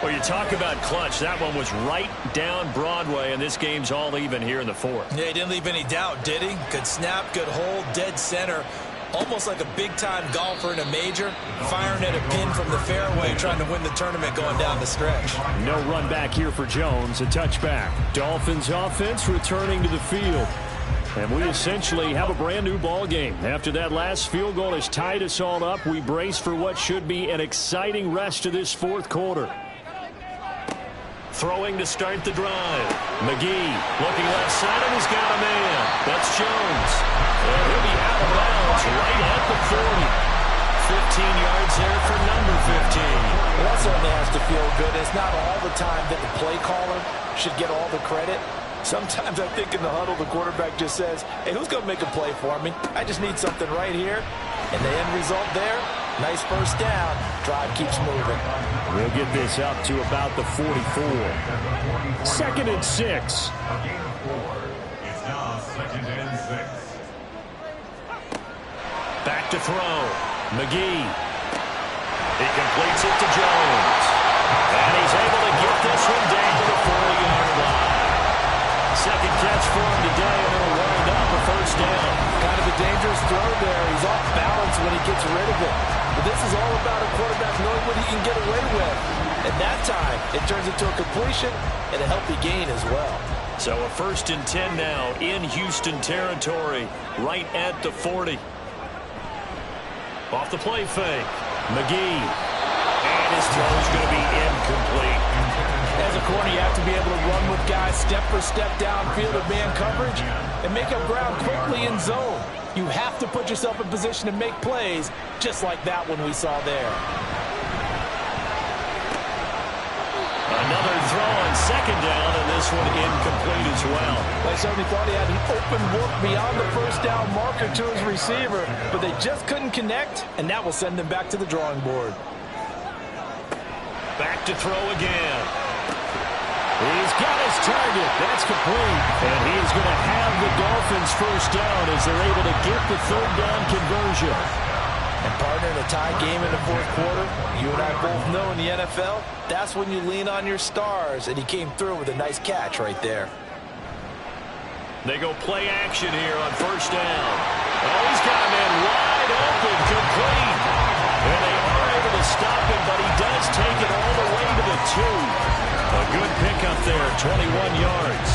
Well, you talk about clutch. That one was right down Broadway, and this game's all even here in the 4th. Yeah, he didn't leave any doubt, did he? Good snap, good hold, dead center. Almost like a big-time golfer in a major, firing at a pin from the fairway, trying to win the tournament going down the stretch. No run back here for Jones, a touchback. Dolphins offense returning to the field. And we essentially have a brand new ball game. After that last field goal has tied us all up, we brace for what should be an exciting rest of this 4th quarter. Throwing to start the drive. McGee looking left side, and he's got a man. That's Jones. And he'll be out of bounds right at the 40. 15 yards there for number 15. Well, that certainly has to feel good. It's not all the time that the play caller should get all the credit. Sometimes I think in the huddle, the quarterback just says, hey, who's going to make a play for me? I just need something right here. And the end result there, nice first down. Drive keeps moving. We'll get this up to about the 44. 2nd and 6. A gain of 4. It's now 2nd and 6. Back to throw. McGee. He completes it to Jones. And he's able to get this one down to the 40-yard line. Second catch for him today, and it'll wind up a first down. Kind of a dangerous throw there. He's off balance when he gets rid of it. But this is all about a quarterback knowing what he can get away with. At that time, it turns into a completion and a healthy gain as well. So a 1st and 10 now in Houston territory, right at the 40. Off the play fake. McGee. And his throw's going to be incomplete. As a corner, you have to be able to run with guys step for step downfield of man coverage and make up ground quickly in zone. You have to put yourself in position to make plays, just like that one we saw there. Another throw on 2nd down, and this one incomplete as well. I certainly thought he had an open look beyond the first down marker to his receiver, but they just couldn't connect, and that will send them back to the drawing board. Back to throw again. He's got his target. That's complete. And he is going to have the Dolphins first down as they're able to get the 3rd down conversion. And partner, in a tie game in the 4th quarter, you and I both know in the NFL, that's when you lean on your stars, and he came through with a nice catch right there. They go play action here on 1st down. Oh, he's got a man wide open, complete. And they are able to stop him, but he does take it all the way to the 2. A good pickup there, 21 yards.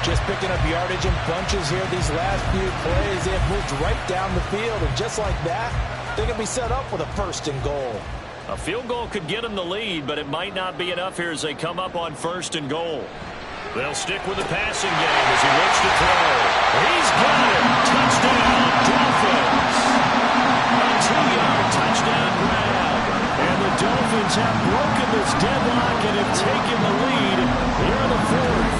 Just picking up yardage in bunches here these last few plays. They have moved right down the field, and just like that, they're going to be set up with a 1st and goal. A field goal could get them the lead, but it might not be enough here as they come up on 1st and goal. They'll stick with the passing game as he looks to throw. He's got it. Touchdown, Dolphins. A 2-yard touchdown grab. And the Dolphins have broken this deadlock and have taken the lead here in the 4th.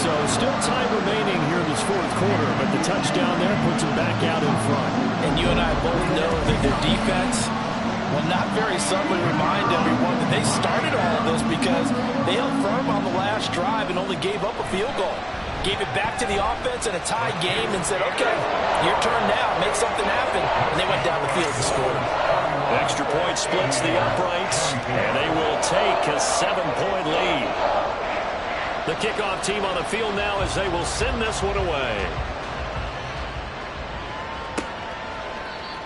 So still time remaining here in this 4th quarter, but the touchdown there puts them back out in front. And you and I both know that their defense will not very subtly remind everyone that they started all of this because they held firm on the last drive and only gave up a field goal. Gave it back to the offense in a tied game and said, okay, your turn now, make something happen. And they went down the field and scored. Extra point splits the uprights, and they will take a 7-point lead. The kickoff team on the field now as they will send this one away.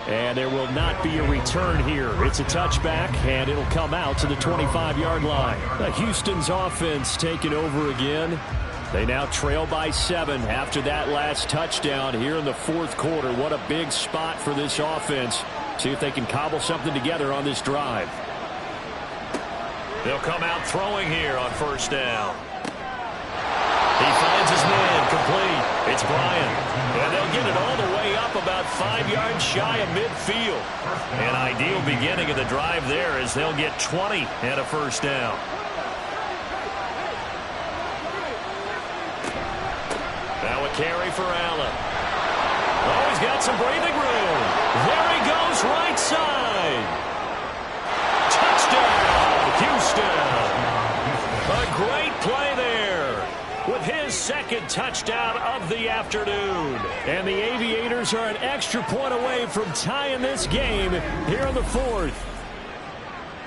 And there will not be a return here. It's a touchback, and it'll come out to the 25-yard line. The Houston's offense taking over again. They now trail by 7 after that last touchdown here in the 4th quarter. What a big spot for this offense. See if they can cobble something together on this drive. They'll come out throwing here on 1st down. He finds his man, complete. It's Bryant. And they'll get it all the way up about 5 yards shy of midfield. An ideal beginning of the drive there as they'll get 20 and a 1st down. Now a carry for Allen. Oh, he's got some breathing room. There he goes, right side. Touchdown, Houston. A great play there with his 2nd touchdown of the afternoon. And the Aviators are an extra point away from tying this game here in the 4th.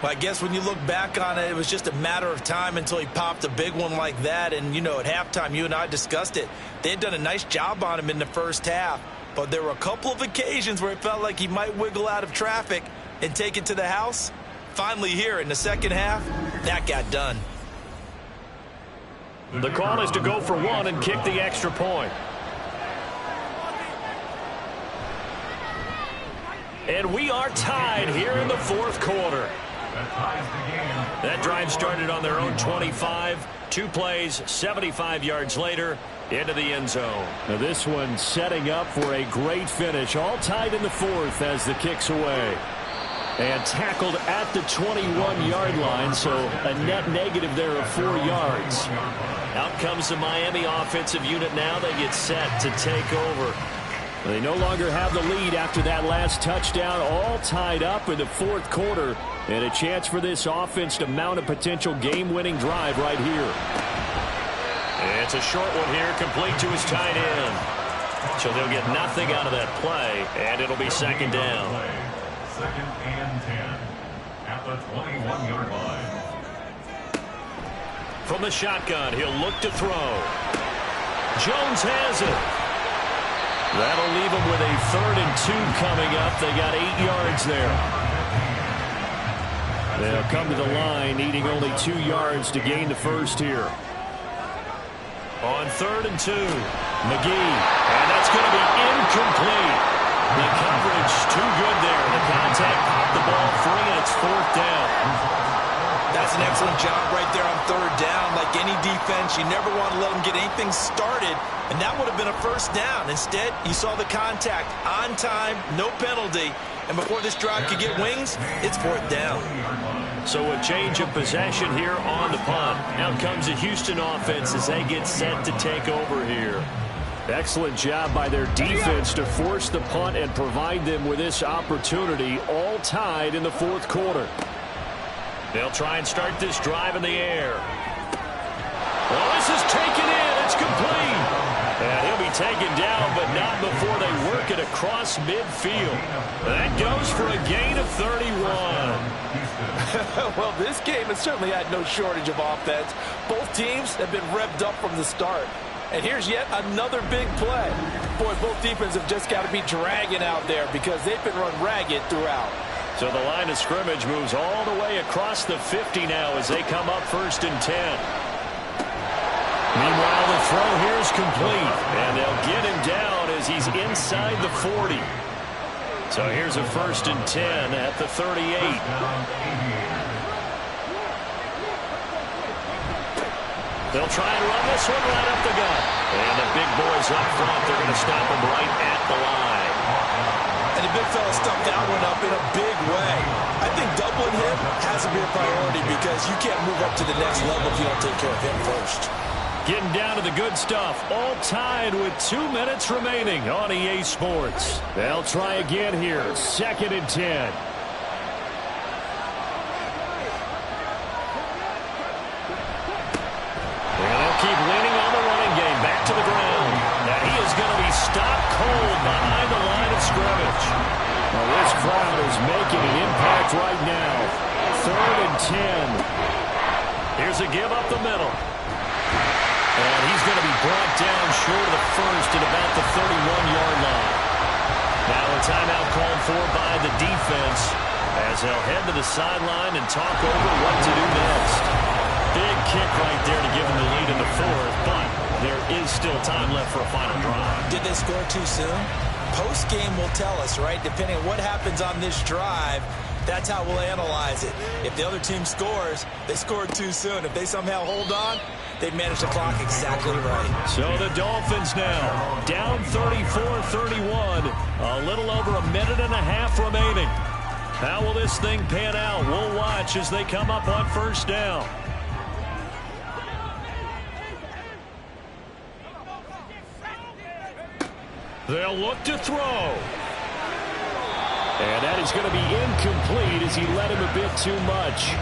Well, I guess when you look back on it, it was just a matter of time until he popped a big one like that. And, you know, at halftime, you and I discussed it. They had done a nice job on him in the first half. But there were a couple of occasions where it felt like he might wiggle out of traffic and take it to the house. Finally here in the second half, that got done. The call is to go for 1 and kick the extra point. And we are tied here in the 4th quarter. That ties the game. That drive started on their own 25. 2 plays, 75 yards later, into the end zone. Now this one setting up for a great finish. All tied in the 4th as the kick's away. And tackled at the 21-yard line, so a net negative there of 4 yards. Out comes the Miami offensive unit now. They get set to take over. They no longer have the lead after that last touchdown, all tied up in the 4th quarter. And a chance for this offense to mount a potential game-winning drive right here. It's a short one here, complete to his tight end. So they'll get nothing out of that play, and it'll be second down. 2nd and 10 at the 21-yard line. From the shotgun, he'll look to throw. Jones has it. That'll leave him with a 3rd and 2 coming up. They got 8 yards there. They'll come to the line, needing only 2 yards to gain the first here. On 3rd and 2, McGee, and that's going to be incomplete. The coverage too good there. The contact popped the ball free, and it's 4th down. That's an excellent job right there on 3rd down. Like any defense, you never want to let them get anything started, and that would have been a first down. Instead, you saw the contact on time, no penalty, and before this drive could get wings, it's 4th down. So a change of possession here on the punt. Out comes the Houston offense as they get set to take over here. Excellent job by their defense to force the punt and provide them with this opportunity, all tied in the 4th quarter. They'll try and start this drive in the air. Well, this is taken in. It's complete. And he'll be taken down, but not before they work it across midfield. That goes for a gain of 31. Well, this game has certainly had no shortage of offense. Both teams have been revved up from the start. And here's yet another big play. Boy, both defenses have just got to be dragging out there because they've been run ragged throughout. So the line of scrimmage moves all the way across the 50 now as they come up 1st and 10. Meanwhile, the throw here is complete, and they'll get him down as he's inside the 40. So here's a 1st and 10 at the 38. They'll try and run this one right up the gut. And the big boys up front, they're going to stop him right at the line. And the big fella stuffed that one up in a big way. I think doubling him has to be a priority because you can't move up to the next level if you don't take care of him first. Getting down to the good stuff. All tied with 2 minutes remaining on EA Sports. They'll try again here. 2nd and 10. Keep leaning on the running game. Back to the ground. Now he is going to be stopped cold behind the line of scrimmage. Well, this crowd is making an impact right now. 3rd and 10. Here's a give up the middle. And he's going to be brought down short of the first at about the 31-yard line. Now a timeout called for by the defense as they'll head to the sideline and talk over what to do next. Big kick right there to give them the lead in the 4th, but there is still time left for a final drive. Did they score too soon? Post-game will tell us, right? Depending on what happens on this drive, that's how we'll analyze it. If the other team scores, they scored too soon. If they somehow hold on, they managed the clock exactly right. So the Dolphins now down 34-31, a little over a minute and a half remaining. How will this thing pan out? We'll watch as they come up on 1st down. They'll look to throw. And that is going to be incomplete as he led him a bit too much.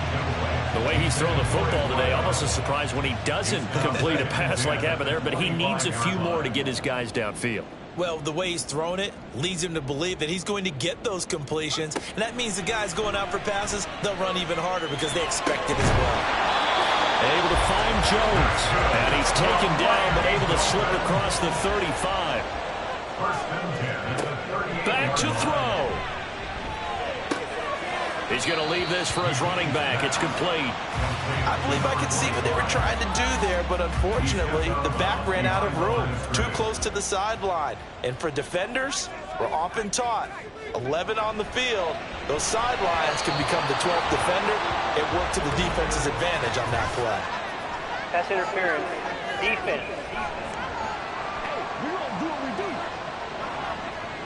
The way he's thrown the football today, almost a surprise when he doesn't complete a pass like happened there, but he needs a few more to get his guys downfield. Well, the way he's thrown it leads him to believe that he's going to get those completions, and that means the guys going out for passes, they'll run even harder because they expect it as well. Able to find Jones, and he's taken down, but able to slip across the 35. Back to throw. He's going to leave this for his running back. It's complete. I believe I could see what they were trying to do there, but unfortunately, the back ran out of room. Too close to the sideline. And for defenders, We're often taught 11 on the field. Those sidelines can become the 12th defender. It worked to the defense's advantage on that play. Pass interference. Defense.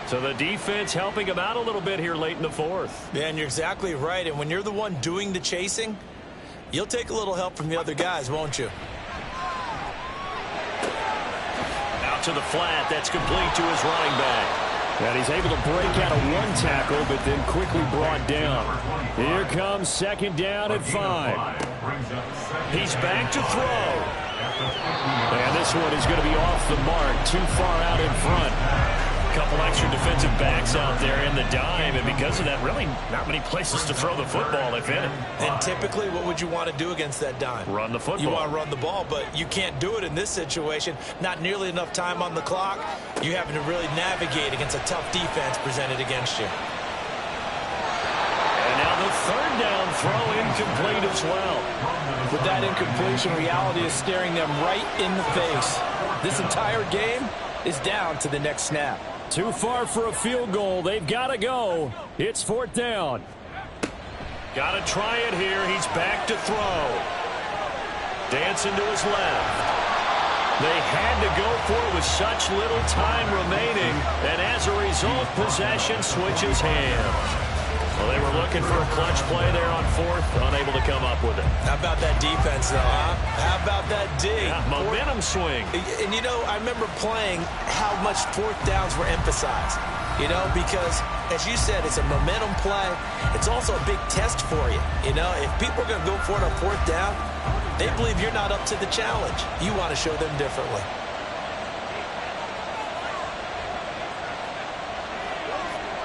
So the defense helping him out a little bit here late in the fourth. Yeah, and you're exactly right. And when you're the one doing the chasing, you'll take a little help from the other guys, won't you? Out to the flat. That's complete to his running back. And he's able to break out of one tackle, but then quickly brought down. Here comes second down at 5. He's back to throw. And this one is going to be off the mark, too far out in front. Couple extra defensive backs out there in the dime, and because of that, really not many places to throw the football, if any. And typically, what would you want to do against that dime? Run the football. You want to run the ball, but you can't do it in this situation. Not nearly enough time on the clock. You're having to really navigate against a tough defense presented against you. And now the third down throw incomplete as well. With that incompletion, reality is staring them right in the face. This entire game is down to the next snap. Too far for a field goal. They've got to go. It's fourth down. Got to try it here. He's back to throw. Dancing to his left. They had to go for it with such little time remaining, and as a result, possession switches hands. Well, they were looking for a clutch play there on fourth, unable to come up with it. How about that defense, though, huh? How about that D? Yeah, momentum swing. And, you know, I remember playing how much fourth downs were emphasized. You know, because, as you said, it's a momentum play. It's also a big test for you. You know, if people are going to go for it on fourth down, they believe you're not up to the challenge. You want to show them differently.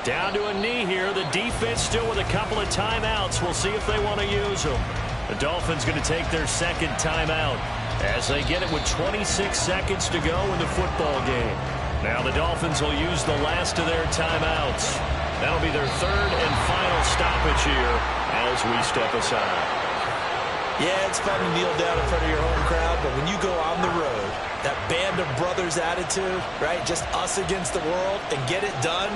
Down to a knee here. The defense still with a couple of timeouts. We'll see if they want to use them. The Dolphins going to take their second timeout as they get it with 26 seconds to go in the football game. Now the Dolphins will use the last of their timeouts. That'll be their third and final stoppage here as we step aside. Yeah, it's fun to kneel down in front of your home crowd, but when you go on the road, that band of brothers attitude, right, just us against the world, and get it done,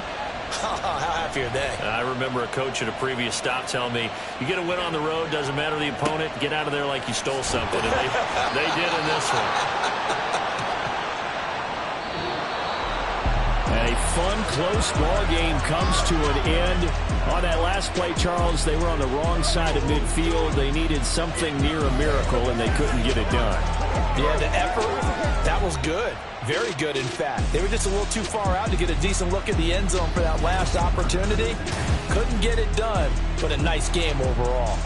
how happy are they? I remember a coach at a previous stop telling me, you get a win on the road, doesn't matter the opponent, get out of there like you stole something. And they did in this one. And a fun, close ball game comes to an end. On that last play, Charles, they were on the wrong side of midfield. They needed something near a miracle, and they couldn't get it done. Yeah, the effort, that was good. Very good, in fact. They were just a little too far out to get a decent look at the end zone for that last opportunity. Couldn't get it done, but a nice game overall.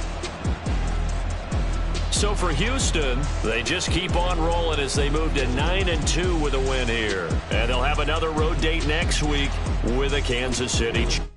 So for Houston, they just keep on rolling as they move to 9-2 with a win here. And they'll have another road date next week with the Kansas City Chiefs.